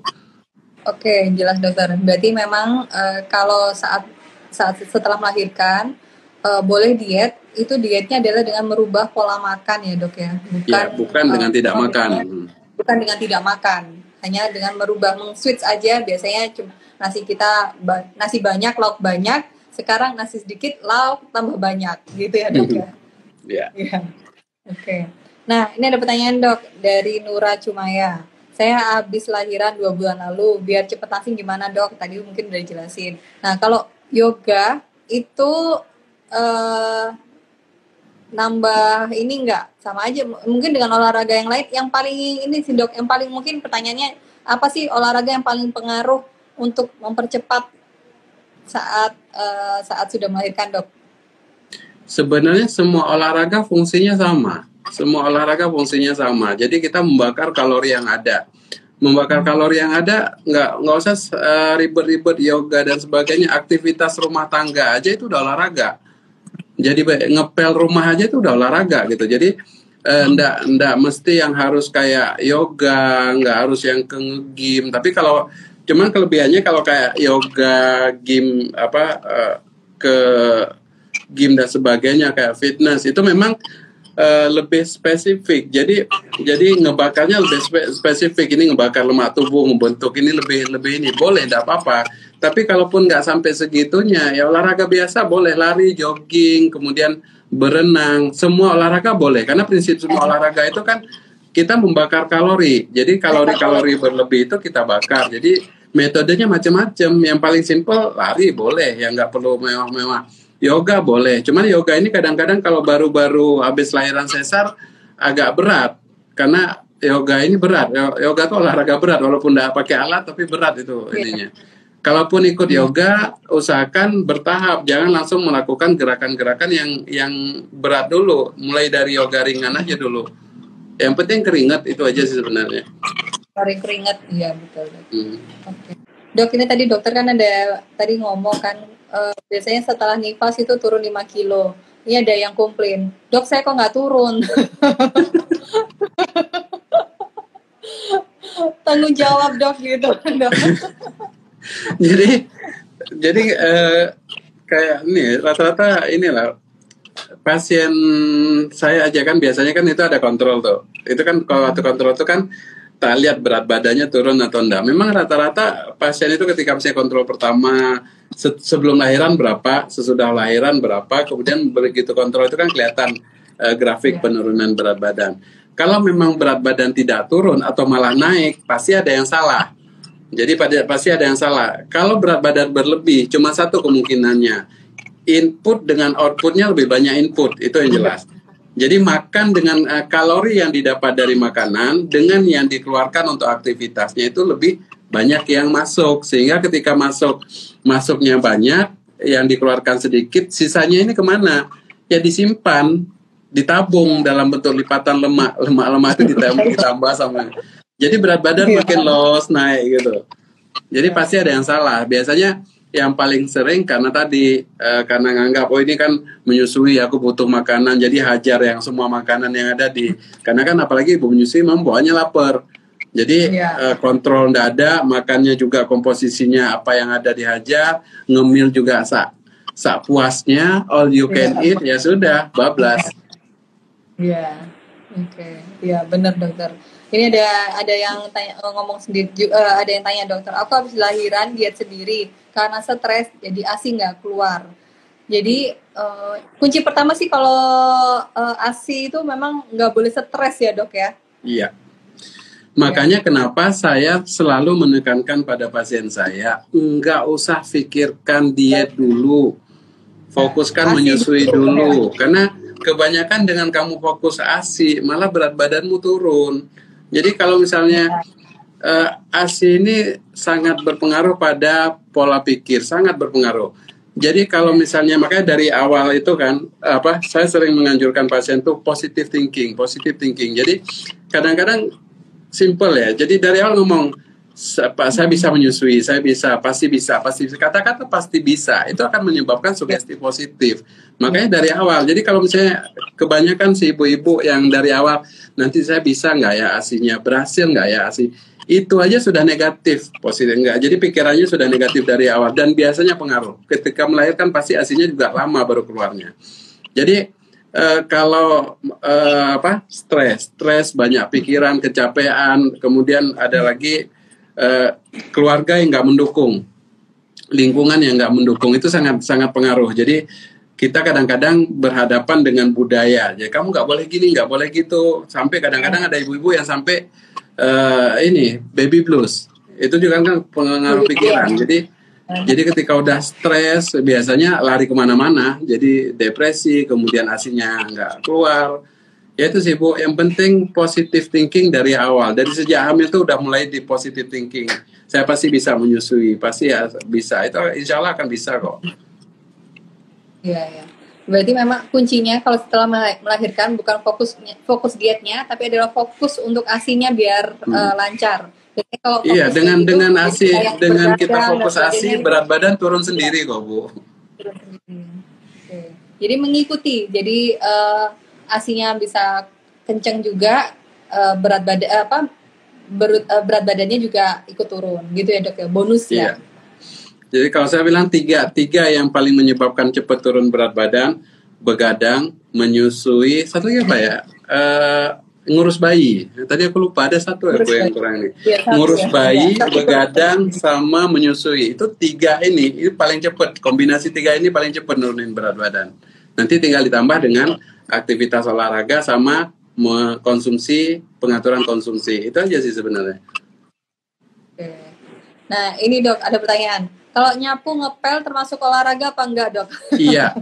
Oke, jelas dokter. Berarti memang kalau saat setelah melahirkan boleh diet, itu dietnya adalah dengan merubah pola makan ya dok ya, bukan dengan tidak makan. Bukan dengan tidak makan, hanya dengan merubah, switch aja. Biasanya nasi kita nasi banyak, lauk banyak. Sekarang nasi sedikit, lauk tambah banyak, gitu ya dok ya. Iya. Oke. Nah ini ada pertanyaan dok dari Nura Cumaya. Saya habis lahiran 2 bulan lalu, biar cepet langsing gimana dok? Tadi mungkin udah dijelasin. Nah kalau yoga itu nambah ini enggak, sama aja mungkin dengan olahraga yang lain. Yang paling ini sih dok, yang paling mungkin pertanyaannya apa sih olahraga yang paling pengaruh untuk mempercepat saat sudah melahirkan dok? Sebenarnya semua olahraga fungsinya sama. Jadi kita membakar kalori yang ada. Membakar kalori yang ada nggak usah ribet-ribet yoga dan sebagainya. Aktivitas rumah tangga aja itu udah olahraga. Jadi ngepel rumah aja itu udah olahraga gitu. Jadi ndak mesti yang harus kayak yoga, nggak harus yang ke nge-gym. Tapi kalau cuman kelebihannya kalau kayak yoga, gym ke gym dan sebagainya kayak fitness itu memang lebih spesifik. Jadi ngebakarnya lebih spesifik. Ini ngebakar lemak tubuh, membentuk ini lebih ini boleh, tidak apa-apa. Tapi kalaupun nggak sampai segitunya, ya olahraga biasa boleh, lari, jogging, kemudian berenang, semua olahraga boleh. Karena prinsip semua olahraga itu kan kita membakar kalori. Jadi kalori berlebih itu kita bakar. Jadi metodenya macam-macam. Yang paling simpel lari boleh, yang nggak perlu mewah-mewah. Yoga boleh. Cuman yoga ini kadang-kadang kalau baru-baru habis lahiran sesar agak berat. Karena yoga ini berat. Yoga itu olahraga berat, walaupun nggak pakai alat tapi berat itu ininya. Kalaupun ikut yoga, usahakan bertahap, jangan langsung melakukan gerakan-gerakan yang berat dulu. Mulai dari yoga ringan aja dulu. Yang penting keringat itu aja sih sebenarnya. Keringat, iya betul. Oke. Dok, ini tadi dokter kan ada tadi ngomong kan biasanya setelah nifas itu turun 5 kilo. Ini ada yang komplain, dok saya kok nggak turun. Tanggung jawab dok gitu. Dok. jadi kayak ini rata-rata inilah pasien saya aja kan biasanya kan itu ada kontrol tuh. Itu kan kalau waktu kontrol itu kan tak lihat berat badannya turun atau enggak. Memang rata-rata pasien itu ketika misalnya kontrol pertama sebelum lahiran berapa, sesudah lahiran berapa, kemudian begitu kontrol itu kan kelihatan grafik penurunan berat badan. Kalau memang berat badan tidak turun atau malah naik, pasti ada yang salah. Jadi pasti ada yang salah. Kalau berat badan berlebih, cuma satu kemungkinannya. Input dengan outputnya lebih banyak input, itu yang jelas. Jadi makan dengan kalori yang didapat dari makanan dengan yang dikeluarkan untuk aktivitasnya itu lebih banyak yang masuk. Sehingga ketika masuknya banyak, yang dikeluarkan sedikit, sisanya ini kemana? Ya disimpan, ditabung dalam bentuk lipatan lemak. Lemak-lemak itu ditambah sama. Jadi berat badan makin loss, naik gitu. Jadi pasti ada yang salah. Biasanya yang paling sering karena tadi karena nganggap ini kan menyusui, aku butuh makanan, jadi hajar yang semua makanan yang ada karena kan apalagi ibu menyusui membawanya lapar, jadi kontrol nggak ada, makannya juga komposisinya apa yang ada dihajar, ngemil juga sak puasnya, all you can eat, ya sudah bablas. Iya, oke, ya benar dokter. Ini ada yang tanya, ngomong sendiri, ada yang tanya dokter, aku habis lahiran diet sendiri karena stres, jadi ASI nggak keluar. Jadi kunci pertama sih kalau ASI itu memang nggak boleh stres ya dok ya? Iya. Makanya kenapa saya selalu menekankan pada pasien saya, nggak usah pikirkan diet dulu, fokuskan menyusui dulu. Karena kebanyakan dengan kamu fokus ASI, malah berat badanmu turun. Jadi kalau misalnya ASI ini sangat berpengaruh pada pola pikir, sangat berpengaruh. Jadi kalau misalnya makanya dari awal itu kan saya sering menganjurkan pasien tuh positive thinking. Jadi kadang-kadang simple ya. Jadi dari awal ngomong saya bisa menyusui, pasti bisa. Kata-kata pasti bisa itu akan menyebabkan sugesti positif. Makanya dari awal. Jadi kalau misalnya kebanyakan si ibu-ibu yang dari awal nanti saya bisa nggak ya ASI-nya, berhasil nggak ya ASI, itu aja sudah negatif, positif enggak. Jadi pikirannya sudah negatif dari awal dan biasanya pengaruh. Ketika melahirkan pasti ASI-nya juga lama baru keluarnya. Jadi kalau stres, banyak pikiran, kecapean, kemudian ada lagi keluarga yang nggak mendukung, lingkungan yang nggak mendukung, itu sangat pengaruh. Jadi kita kadang-kadang berhadapan dengan budaya. Jadi kamu nggak boleh gini, nggak boleh gitu. Sampai kadang-kadang ada ibu-ibu yang sampai baby blues. Itu juga kan pengaruh pikiran. Jadi ketika udah stres biasanya lari kemana-mana. Jadi depresi, kemudian ASI-nya nggak keluar. Ya itu sih Bu. Yang penting positive thinking dari awal. Dari sejak hamil itu udah mulai di positive thinking. Saya pasti bisa menyusui, pasti ya bisa. Itu insya Allah akan bisa kok. Iya. Berarti memang kuncinya kalau setelah melahirkan bukan fokus dietnya, tapi adalah fokus untuk ASI-nya biar lancar. Kalau iya, dengan ASI, dengan kita fokus ASI, berat badan turun sendiri kok Bu. Oke. Jadi mengikuti, jadi ASI-nya bisa kenceng juga, berat badannya juga ikut turun, gitu ya dok ya, bonus ya. Iya. Jadi kalau saya bilang tiga yang paling menyebabkan cepat turun berat badan, begadang, menyusui, satu lagi apa ya? Ngurus bayi. Tadi aku lupa ada satu yang kurang nih. Ya, ngurus bayi, begadang, sama menyusui. Itu tiga ini paling cepat. Kombinasi tiga ini paling cepat nurunin berat badan. Nanti tinggal ditambah dengan aktivitas olahraga sama pengaturan konsumsi. Itu aja sih sebenarnya. Oke. Nah ini dok ada pertanyaan. Kalau nyapu ngepel termasuk olahraga apa enggak dok? Iya.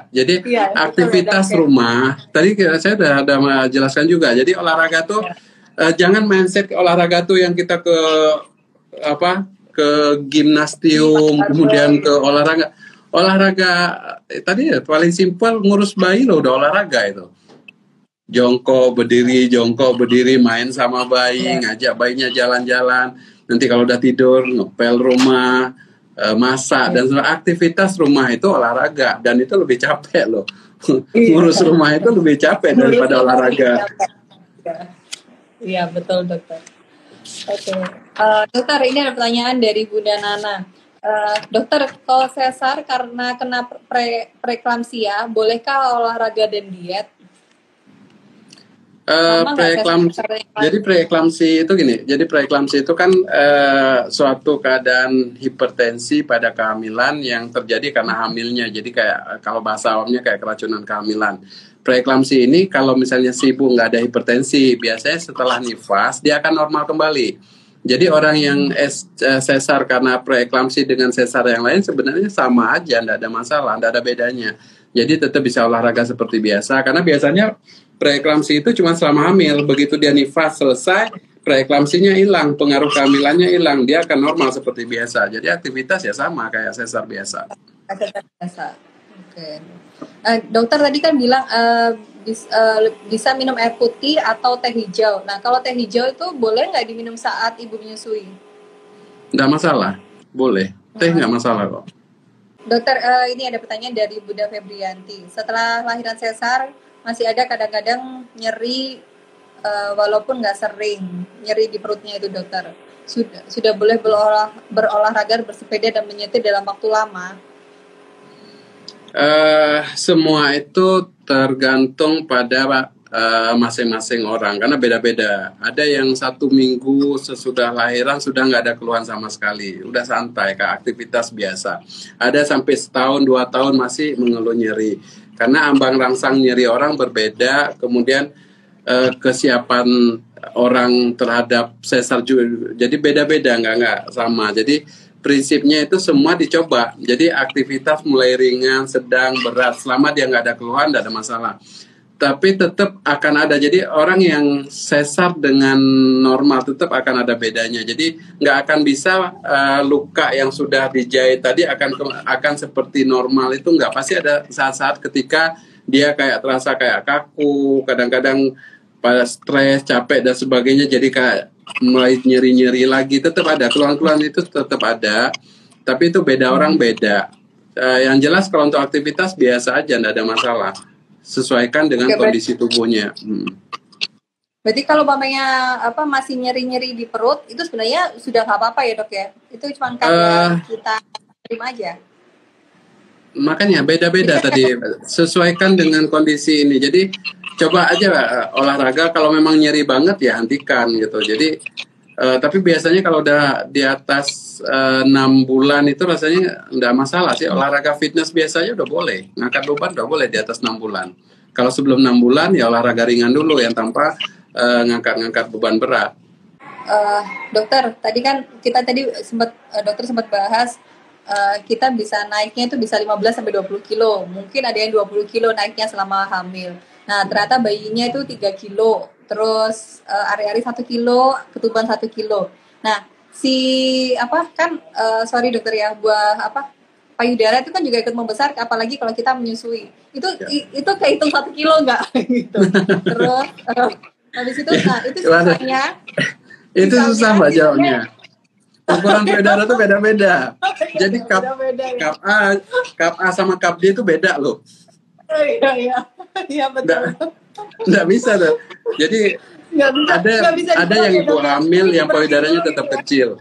Jadi aktivitas rumah. Tadi saya sudah ada menjelaskan juga. Jadi olahraga tuh jangan mindset olahraga tuh yang kita ke gimnasium, kemudian ke olahraga tadi ya paling simpel ngurus bayi loh udah olahraga itu. Jongkok berdiri main sama bayi, ngajak bayinya jalan-jalan. nanti kalau udah tidur ngepel rumah, masak dan aktivitas rumah itu olahraga, dan itu lebih capek loh. Ngurus rumah itu lebih capek daripada olahraga. Iya betul dokter. Oke, dokter ini ada pertanyaan dari Bunda Nana. Dokter, kalau sesar karena kena preeklamsia, bolehkah olahraga dan diet? Jadi preeklamsi itu gini. Jadi preeklamsi itu kan suatu keadaan hipertensi pada kehamilan yang terjadi karena hamilnya. Jadi kayak kalau bahasa awamnya kayak keracunan kehamilan. Preeklamsi ini kalau misalnya si ibu nggak ada hipertensi, biasanya setelah nifas dia akan normal kembali. Jadi orang yang sesar karena preeklamsi dengan sesar yang lain sebenarnya sama aja, tidak ada masalah, tidak ada bedanya. Jadi tetap bisa olahraga seperti biasa, karena biasanya preeklamsi itu cuma selama hamil. Begitu dia nifas selesai, preeklamsinya hilang, pengaruh kehamilannya hilang, dia akan normal seperti biasa. Jadi aktivitas ya sama kayak sesar biasa. Oke. Dokter tadi kan bilang bisa minum air putih atau teh hijau. Nah, kalau teh hijau itu boleh nggak diminum saat ibu menyusui? Nggak masalah, boleh. Teh nggak masalah kok. Dokter, ini ada pertanyaan dari Bunda Febrianti. Setelah lahiran sesar, masih ada kadang-kadang nyeri, walaupun nggak sering, nyeri di perutnya itu dokter. Sudah boleh berolahraga, bersepeda dan menyetir dalam waktu lama? Semua itu tergantung pada masing-masing orang, karena beda-beda. Ada yang 1 minggu sesudah lahiran sudah nggak ada keluhan sama sekali, udah santai kayak aktivitas biasa. Ada sampai 1 tahun 2 tahun masih mengeluh nyeri, karena ambang rangsang nyeri orang berbeda. Kemudian kesiapan orang terhadap sesar juga jadi beda-beda, nggak sama. Jadi prinsipnya itu semua dicoba. Jadi aktivitas mulai ringan, sedang, berat, selama dia nggak ada keluhan, nggak ada masalah. Tapi tetap akan ada. Jadi orang yang sesar dengan normal tetap akan ada bedanya. Jadi nggak akan bisa luka yang sudah dijahit tadi akan seperti normal, itu nggak. Pasti ada saat-saat ketika dia kayak terasa kayak kaku, kadang-kadang pada stres, capek dan sebagainya, jadi kayak mulai nyeri-nyeri lagi. Tetap ada keluhan-keluhan, itu tetap ada, tapi itu beda orang beda. Yang jelas kalau untuk aktivitas biasa aja, tidak ada masalah, sesuaikan dengan kondisi tubuhnya. Berarti kalau mamanya masih nyeri-nyeri di perut, itu sebenarnya sudah nggak apa-apa ya dok ya? Itu cuma karena kita terima aja. Makanya beda-beda tadi, sesuaikan dengan kondisi ini. Jadi coba aja olahraga, kalau memang nyeri banget ya hentikan gitu. Jadi tapi biasanya kalau udah di atas 6 bulan itu rasanya enggak masalah sih. Olahraga fitness biasanya udah boleh, ngangkat beban udah boleh di atas 6 bulan. Kalau sebelum 6 bulan ya olahraga ringan dulu yang tanpa ngangkat-ngangkat beban berat. Dokter, tadi kan kita dokter sempat bahas kita bisa naiknya itu bisa 15-20 kilo. Mungkin ada yang 20 kilo naiknya selama hamil. Nah, ternyata bayinya itu 3 kilo. Terus ari-ari 1 kilo, ketuban 1 kilo. Nah, sorry dokter ya, payudara itu kan juga ikut membesar, apalagi kalau kita menyusui. Itu kehitung 1 kilo nggak? Gitu. Terus habis itu, itu susahnya. Itu susah Mbak jawabnya. Ukuran payudara itu beda-beda. Jadi kap A sama kap D itu beda loh. Iya betul. Nggak bisa tuh. Jadi ada yang ibu hamil yang payudaranya tetap kecil.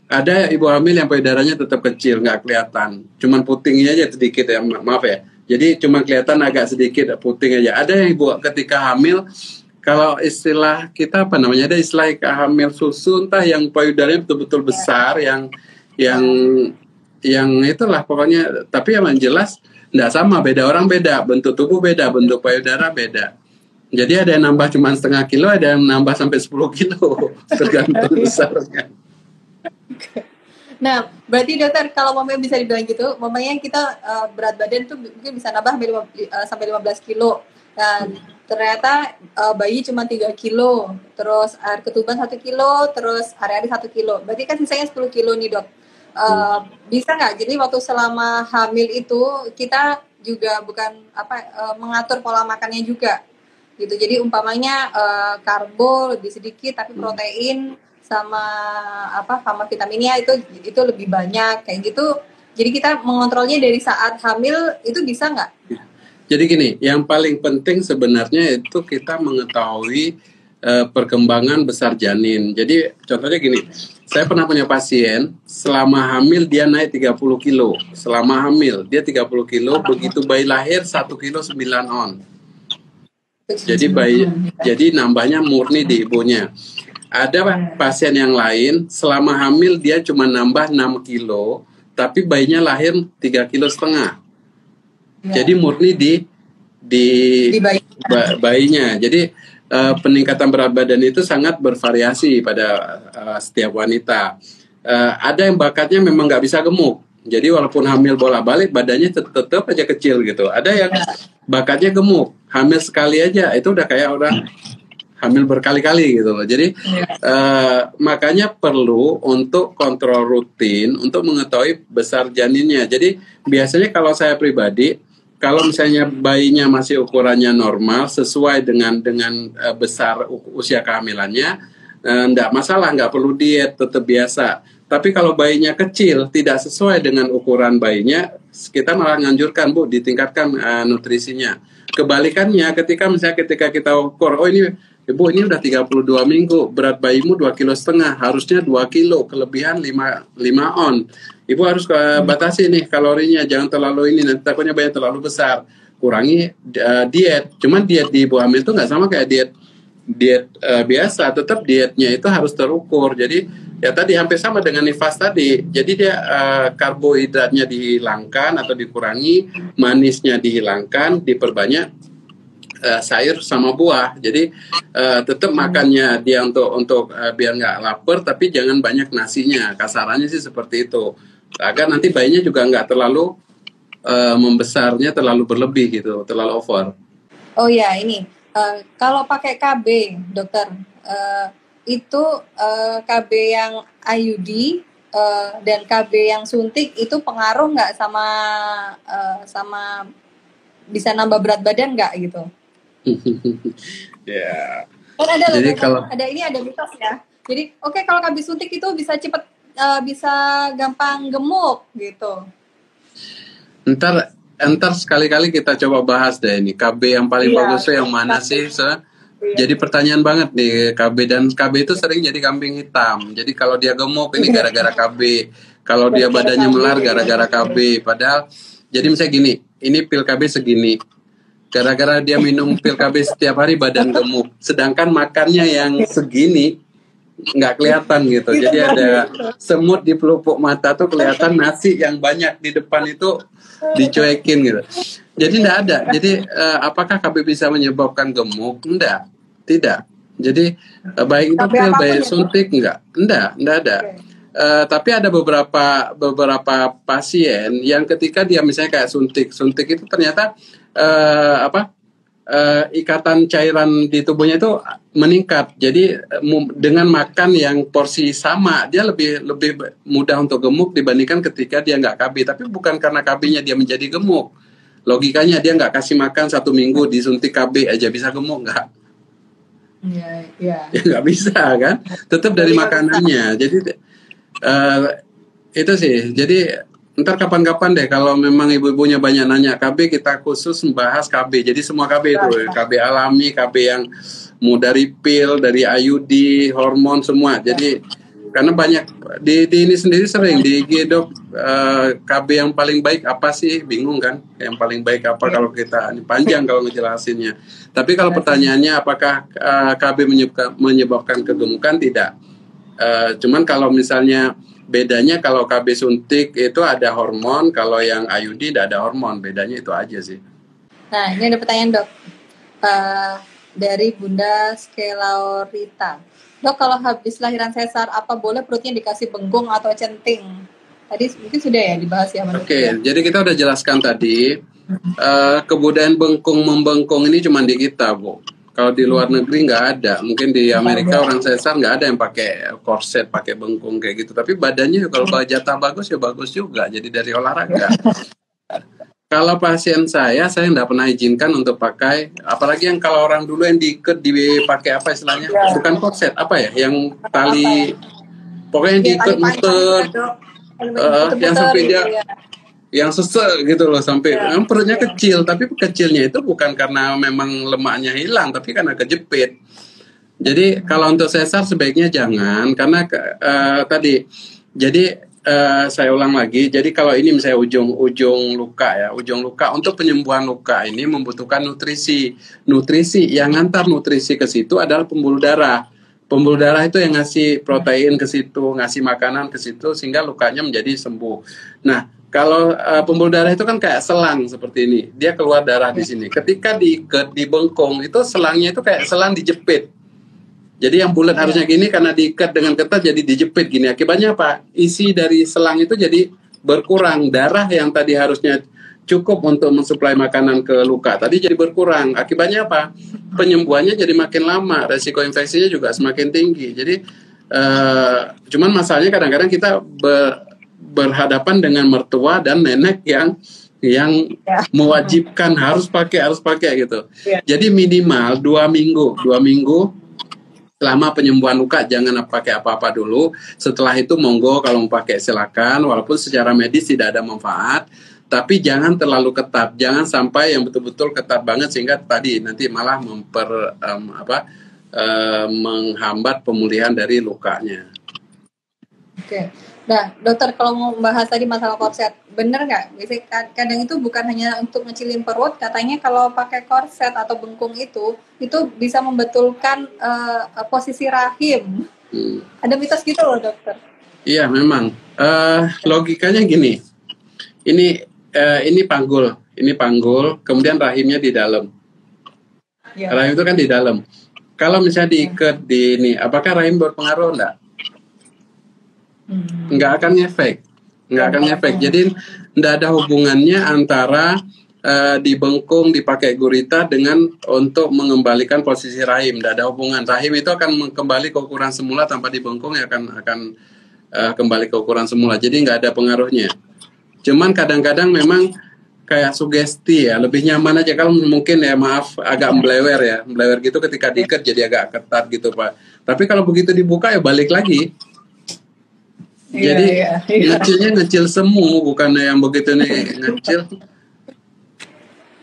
Ada ibu hamil yang payudaranya tetap kecil, nggak kelihatan. Cuman putingnya aja sedikit ya, maaf ya. Jadi cuma kelihatan agak sedikit puting aja. Ada yang ibu ketika hamil, kalau istilah kita ada istilah hamil susu, entah yang payudaranya betul-betul besar, yang itulah pokoknya. Tapi yang jelas nggak sama, beda orang beda, bentuk tubuh beda, bentuk payudara beda. Jadi ada yang nambah cuma setengah kilo, ada yang nambah sampai 10 kilo, tergantung besarnya. Nah, berarti dokter kalau mamanya bisa dibilang gitu, mamanya kita berat badan tuh mungkin bisa nambah sampai 15 kilo. Dan ternyata bayi cuma 3 kilo, terus air ketuban 1 kilo, terus hari-hari 1 kilo. Berarti kan sisanya 10 kilo nih dok. Bisa nggak? Jadi waktu selama hamil itu kita juga mengatur pola makannya juga, gitu. Jadi umpamanya karbo lebih sedikit, tapi protein sama sama vitaminnya itu lebih banyak kayak gitu. Jadi kita mengontrolnya dari saat hamil itu bisa nggak? Jadi gini, yang paling penting sebenarnya itu kita mengetahui perkembangan besar janin. Jadi contohnya gini, saya pernah punya pasien selama hamil dia naik 30 kilo. Selama hamil dia 30 kilo, begitu bayi lahir 1 kilo 9 on. Jadi nambahnya murni di ibunya. Ada pasien yang lain selama hamil dia cuma nambah 6 kilo, tapi bayinya lahir 3 kilo setengah. Ya. Jadi murni di bayinya. Jadi peningkatan berat badan itu sangat bervariasi pada setiap wanita. Ada yang bakatnya memang nggak bisa gemuk. Jadi walaupun hamil bolak-balik badannya tetap aja kecil gitu. Ada yang bakatnya gemuk, hamil sekali aja itu udah kayak orang hamil berkali-kali gitu loh. Jadi makanya perlu untuk kontrol rutin untuk mengetahui besar janinnya. Jadi biasanya kalau saya pribadi, kalau misalnya bayinya masih ukurannya normal sesuai dengan besar usia kehamilannya, enggak masalah, nggak perlu diet, tetap biasa. Tapi kalau bayinya kecil tidak sesuai dengan ukuran bayinya, kita malah nganjurkan Bu ditingkatkan nutrisinya. Kebalikannya ketika kita ukur, oh ini Ibu ini udah 32 minggu, berat bayimu 2,5 kilo, harusnya 2 kilo, kelebihan 5 on. Ibu harus batasi nih kalorinya, jangan terlalu ini, nanti takutnya bayi terlalu besar. Kurangi diet, cuman diet di ibu hamil itu nggak sama kayak diet biasa, tetap dietnya itu harus terukur. Jadi ya tadi hampir sama dengan nifas tadi. Jadi dia karbohidratnya dihilangkan atau dikurangi, manisnya dihilangkan, diperbanyak sayur sama buah. Jadi tetap makannya dia untuk biar nggak lapar, tapi jangan banyak nasinya. Kasarannya sih seperti itu. Agar nanti bayinya juga nggak terlalu membesarnya terlalu berlebih gitu, terlalu over. Oh ya ini kalau pakai KB dokter itu KB yang IUD dan KB yang suntik itu pengaruh nggak sama bisa nambah berat badan nggak gitu? Ya. Kan ada loh, ada mitos ya. Jadi kalau KB suntik itu bisa cepet bisa gampang gemuk gitu. Entar sekali-kali kita coba bahas deh ini KB yang paling bagus tuh yang mana sih? Jadi pertanyaan banget nih KB, dan KB itu sering jadi kambing hitam. Jadi kalau dia gemuk ini gara-gara KB, kalau dia badannya melar gara-gara KB. Padahal jadi misalnya gini, ini pil KB segini. Gara-gara dia minum pil KB setiap hari badan gemuk. Sedangkan makannya yang segini nggak kelihatan gitu. Jadi ada semut di pelupuk mata tuh kelihatan, nasi yang banyak di depan itu dicuekin gitu. Jadi enggak ada. Jadi apakah KB bisa menyebabkan gemuk? Enggak. Tidak. Jadi baik itu pil, baik suntik enggak ada. Tapi ada beberapa pasien yang ketika dia misalnya kayak suntik itu ternyata ikatan cairan di tubuhnya itu meningkat. Jadi dengan makan yang porsi sama, dia lebih mudah untuk gemuk dibandingkan ketika dia nggak KB. Tapi bukan karena KB-nya dia menjadi gemuk. Logikanya dia nggak kasih makan 1 minggu disuntik KB aja bisa gemuk nggak? Ya nggak bisa kan? Tetap dari makanannya. Jadi itu sih. Jadi ntar kapan-kapan deh kalau memang ibu-ibunya banyak nanya KB, kita khusus membahas KB. Jadi semua KB itu, KB alami, KB yang dari pil, dari IUD, hormon semua. Jadi karena banyak di ini sendiri sering di IG dok, KB yang paling baik apa sih? Bingung kan? Yang paling baik apa kalau kita ini panjang kalau ngejelasinnya. Tapi kalau pertanyaannya apakah KB menyebabkan kegemukan? Tidak. Cuman kalau misalnya bedanya kalau KB suntik itu ada hormon, kalau yang IUD tidak ada hormon, bedanya itu aja sih. Nah ini ada pertanyaan dok dari Bunda Skelaurita. Dok, kalau habis lahiran sesar apa boleh perutnya dikasih bengkung atau centing? Tadi mungkin sudah ya dibahas ya. Oke, jadi kita udah jelaskan tadi kebudayaan membengkung ini cuma di kita Bu. Kalau di luar negeri nggak ada, mungkin di Amerika orang sesar nggak ada yang pakai korset, pakai bengkung kayak gitu. Tapi badannya kalau jatah bagus ya bagus juga, jadi dari olahraga. Kalau pasien saya nggak pernah izinkan untuk pakai, apalagi yang kalau orang dulu yang diikat dipakai apa istilahnya, bukan korset, apa ya, yang tali, pokoknya yang diikat muter, yang sampai dia, yang sesek gitu loh, sampai perutnya kecil, tapi kecilnya itu bukan karena memang lemaknya hilang, tapi karena kejepit. Jadi kalau untuk sesar sebaiknya jangan, karena tadi, jadi saya ulang lagi. Jadi kalau ini misalnya ujung luka ya, ujung luka, untuk penyembuhan luka ini membutuhkan nutrisi. Nutrisi yang ngantar nutrisi ke situ adalah pembuluh darah. Pembuluh darah itu yang ngasih protein ke situ, ngasih makanan ke situ sehingga lukanya menjadi sembuh. Nah, kalau pembuluh darah itu kan kayak selang seperti ini. Dia keluar darah di sini. Ketika diikat, dibengkong, itu selangnya itu kayak selang dijepit. Jadi yang bulat harusnya gini, karena diikat dengan ketat jadi dijepit gini. Akibatnya apa? Isi dari selang itu jadi berkurang. Darah yang tadi harusnya cukup untuk mensuplai makanan ke luka tadi jadi berkurang. Akibatnya apa? Penyembuhannya jadi makin lama, resiko infeksinya juga semakin tinggi. Jadi cuman masalahnya kadang-kadang kita berhadapan dengan mertua dan nenek yang mewajibkan harus pakai gitu. Jadi minimal 2 minggu selama penyembuhan luka jangan pakai apa-apa dulu. Setelah itu monggo kalau mau pakai silakan, walaupun secara medis tidak ada manfaat, tapi jangan terlalu ketat. Jangan sampai yang betul-betul ketat banget sehingga tadi nanti malah menghambat pemulihan dari lukanya. Oke. Nah, dokter, kalau mau membahas tadi masalah korset, bener nggak? Biasanya kadang itu bukan hanya untuk ngecilin perut, katanya kalau pakai korset atau bengkung itu bisa membetulkan posisi rahim. Ada mitos gitu loh, dokter. Iya, memang. Logikanya gini, ini panggul, kemudian rahimnya di dalam. Ya. Rahim itu kan di dalam. Kalau misalnya diikat di ini, apakah rahim berpengaruh enggak? Nggak akan ngefek. Jadi nggak ada hubungannya antara dibengkung dipakai gurita dengan untuk mengembalikan posisi rahim. Nggak ada hubungan. Rahim itu akan kembali ke ukuran semula tanpa dibengkung, ya akan kembali ke ukuran semula. Jadi nggak ada pengaruhnya. Cuman kadang-kadang memang kayak sugesti ya, lebih nyaman aja kalau mungkin ya, maaf agak melewer gitu ketika diikat jadi agak ketat gitu Pak. Tapi kalau begitu dibuka ya balik lagi. Jadi ngecilnya ngecil semu, bukan yang begitu nih ngecil.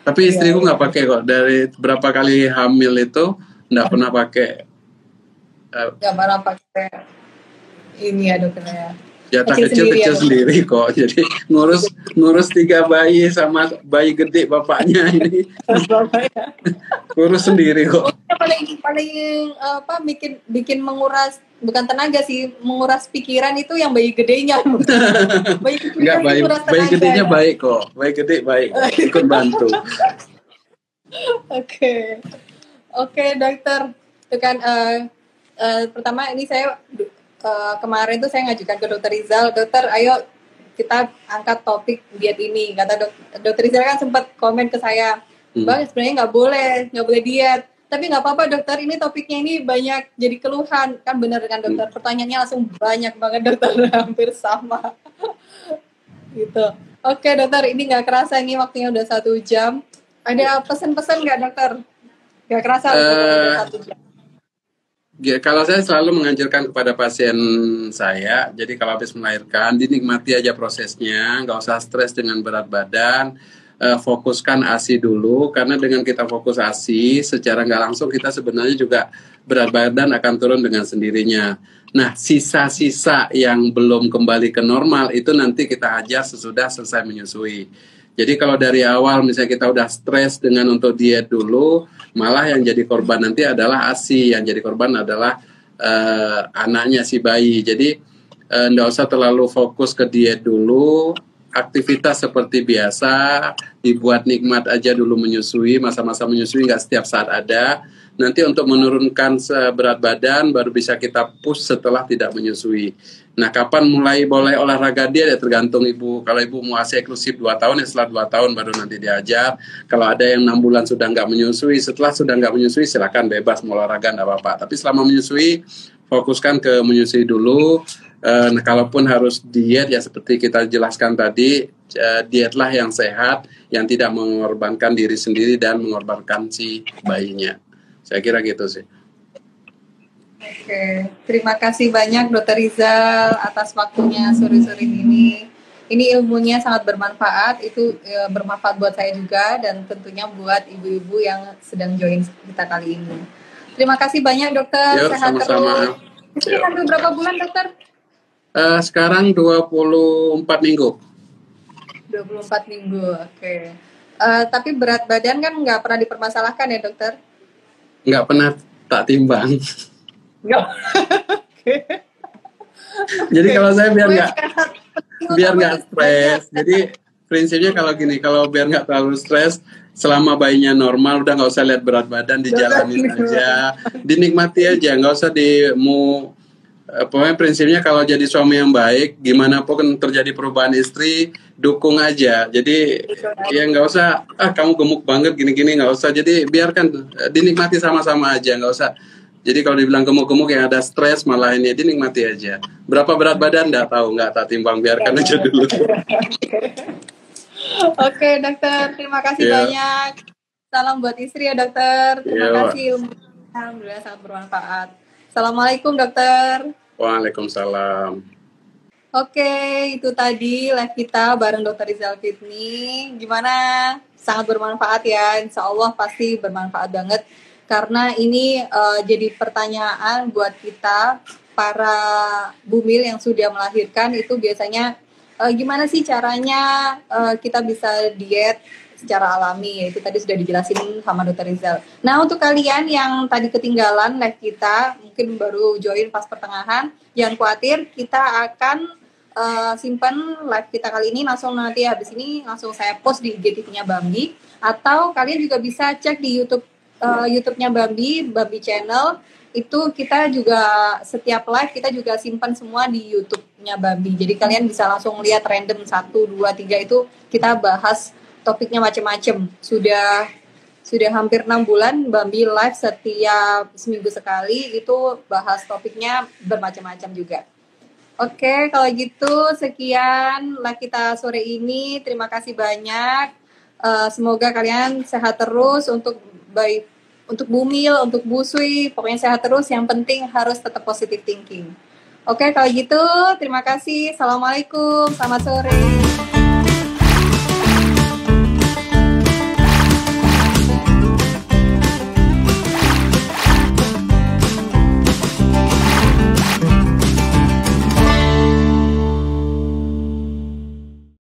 Tapi istriku nggak pakai kok, dari berapa kali hamil itu nggak pernah pakai. Nggak pernah pakai ini ya dokter ya. Jatah kecil sendiri kok. Jadi ngurus 3 bayi sama bayi gede bapaknya ini. Ngurus sendiri kok. Paling bikin menguras, bukan tenaga sih, menguras pikiran itu yang bayi gedenya. Bayi gedenya baik kok. Bayi gede baik. Ikut bantu. Oke, dokter. Itu kan pertama ini saya kemarin tuh saya ngajukan ke dokter Rizal, dokter ayo kita angkat topik diet ini. Kata dokter Rizal kan sempat komen ke saya, Bang sebenarnya nggak boleh diet. Tapi nggak apa-apa dokter, ini topiknya ini banyak jadi keluhan. Kan benar kan dokter, pertanyaannya langsung banyak banget dokter, hampir sama. Gitu. Oke dokter, ini nggak kerasa ini waktunya udah 1 jam. Ada pesan-pesan nggak dokter? Nggak kerasa udah 1 jam. Kalau saya selalu menganjurkan kepada pasien saya, jadi kalau habis melahirkan, dinikmati aja prosesnya, nggak usah stres dengan berat badan, fokuskan ASI dulu, karena dengan kita fokus ASI, secara nggak langsung kita sebenarnya juga berat badan akan turun dengan sendirinya. Nah, sisa-sisa yang belum kembali ke normal, itu nanti kita ajar sesudah selesai menyusui. Jadi kalau dari awal misalnya kita udah stres dengan untuk diet dulu, malah yang jadi korban nanti adalah ASI, yang jadi korban adalah anaknya si bayi. Jadi nggak usah terlalu fokus ke diet dulu, aktivitas seperti biasa, dibuat nikmat aja dulu menyusui, masa-masa menyusui nggak setiap saat ada. Nanti untuk menurunkan berat badan baru bisa kita push setelah tidak menyusui. Nah, kapan mulai boleh olahraga diet ya tergantung ibu. Kalau ibu mau ASI eksklusif 2 tahun ya setelah 2 tahun baru nanti diajar. Kalau ada yang 6 bulan sudah nggak menyusui, setelah sudah nggak menyusui silakan bebas mau olahraga nggak apa-apa. Tapi selama menyusui fokuskan ke menyusui dulu. Nah, kalaupun harus diet ya seperti kita jelaskan tadi, dietlah yang sehat, yang tidak mengorbankan diri sendiri dan mengorbankan si bayinya. Saya kira gitu sih. Oke, terima kasih banyak Dokter Rizal atas waktunya sore-sore ini. Ini ilmunya sangat bermanfaat, itu bermanfaat buat saya juga dan tentunya buat ibu-ibu yang sedang join kita kali ini. Terima kasih banyak dokter, Yuk, sehat sama-sama. terus. Ini sampai berapa bulan dokter? Sekarang 24 minggu. 24 minggu, oke. Tapi berat badan kan nggak pernah dipermasalahkan ya dokter? Nggak pernah tak timbang. Nggak. Jadi kalau saya biar nggak stres. Jadi prinsipnya kalau gini, kalau biar nggak terlalu stres, selama bayinya normal, udah nggak usah lihat berat badan, dijalanin aja, dinikmati aja, nggak usah pokoknya prinsipnya kalau jadi suami yang baik, gimana pun terjadi perubahan istri, dukung aja. Jadi ya nggak usah, kamu gemuk banget gini-gini, nggak usah. Jadi biarkan dinikmati sama-sama aja, nggak usah. Jadi kalau dibilang gemuk-gemuk yang ada stres malah ini, dinikmati aja. Berapa berat badan nggak tahu, nggak tak timbang, biarkan aja dulu. Oke dokter, terima kasih banyak. Salam buat istri ya dokter. Terima kasih, alhamdulillah sangat bermanfaat. Assalamualaikum dokter. Waalaikumsalam. Oke, itu tadi live kita bareng Dokter Rizal Fitni. Gimana? Sangat bermanfaat ya, insya Allah pasti bermanfaat banget. Karena ini jadi pertanyaan buat kita, para bumil yang sudah melahirkan itu biasanya gimana sih caranya kita bisa diet secara alami, itu tadi sudah dijelasin sama Dokter Rizal. Nah untuk kalian yang tadi ketinggalan live kita, mungkin baru join pas pertengahan, jangan khawatir, kita akan simpan live kita kali ini, langsung nanti habis ini langsung saya post di IGTV-nya Bambi, atau kalian juga bisa cek di YouTube-nya Bambi Channel. Itu kita juga setiap live kita juga simpan semua di YouTube-nya Bambi. Jadi kalian bisa langsung lihat random 1, 2, 3 itu kita bahas topiknya macam-macam. Sudah hampir 6 bulan Bambi live setiap seminggu sekali, itu bahas topiknya bermacam-macam juga. Oke, kalau gitu sekian live kita sore ini. Terima kasih banyak. Semoga kalian sehat terus, untuk bumil, untuk busui, pokoknya sehat terus. Yang penting harus tetap positive thinking. Oke, kalau gitu terima kasih. Assalamualaikum, selamat sore.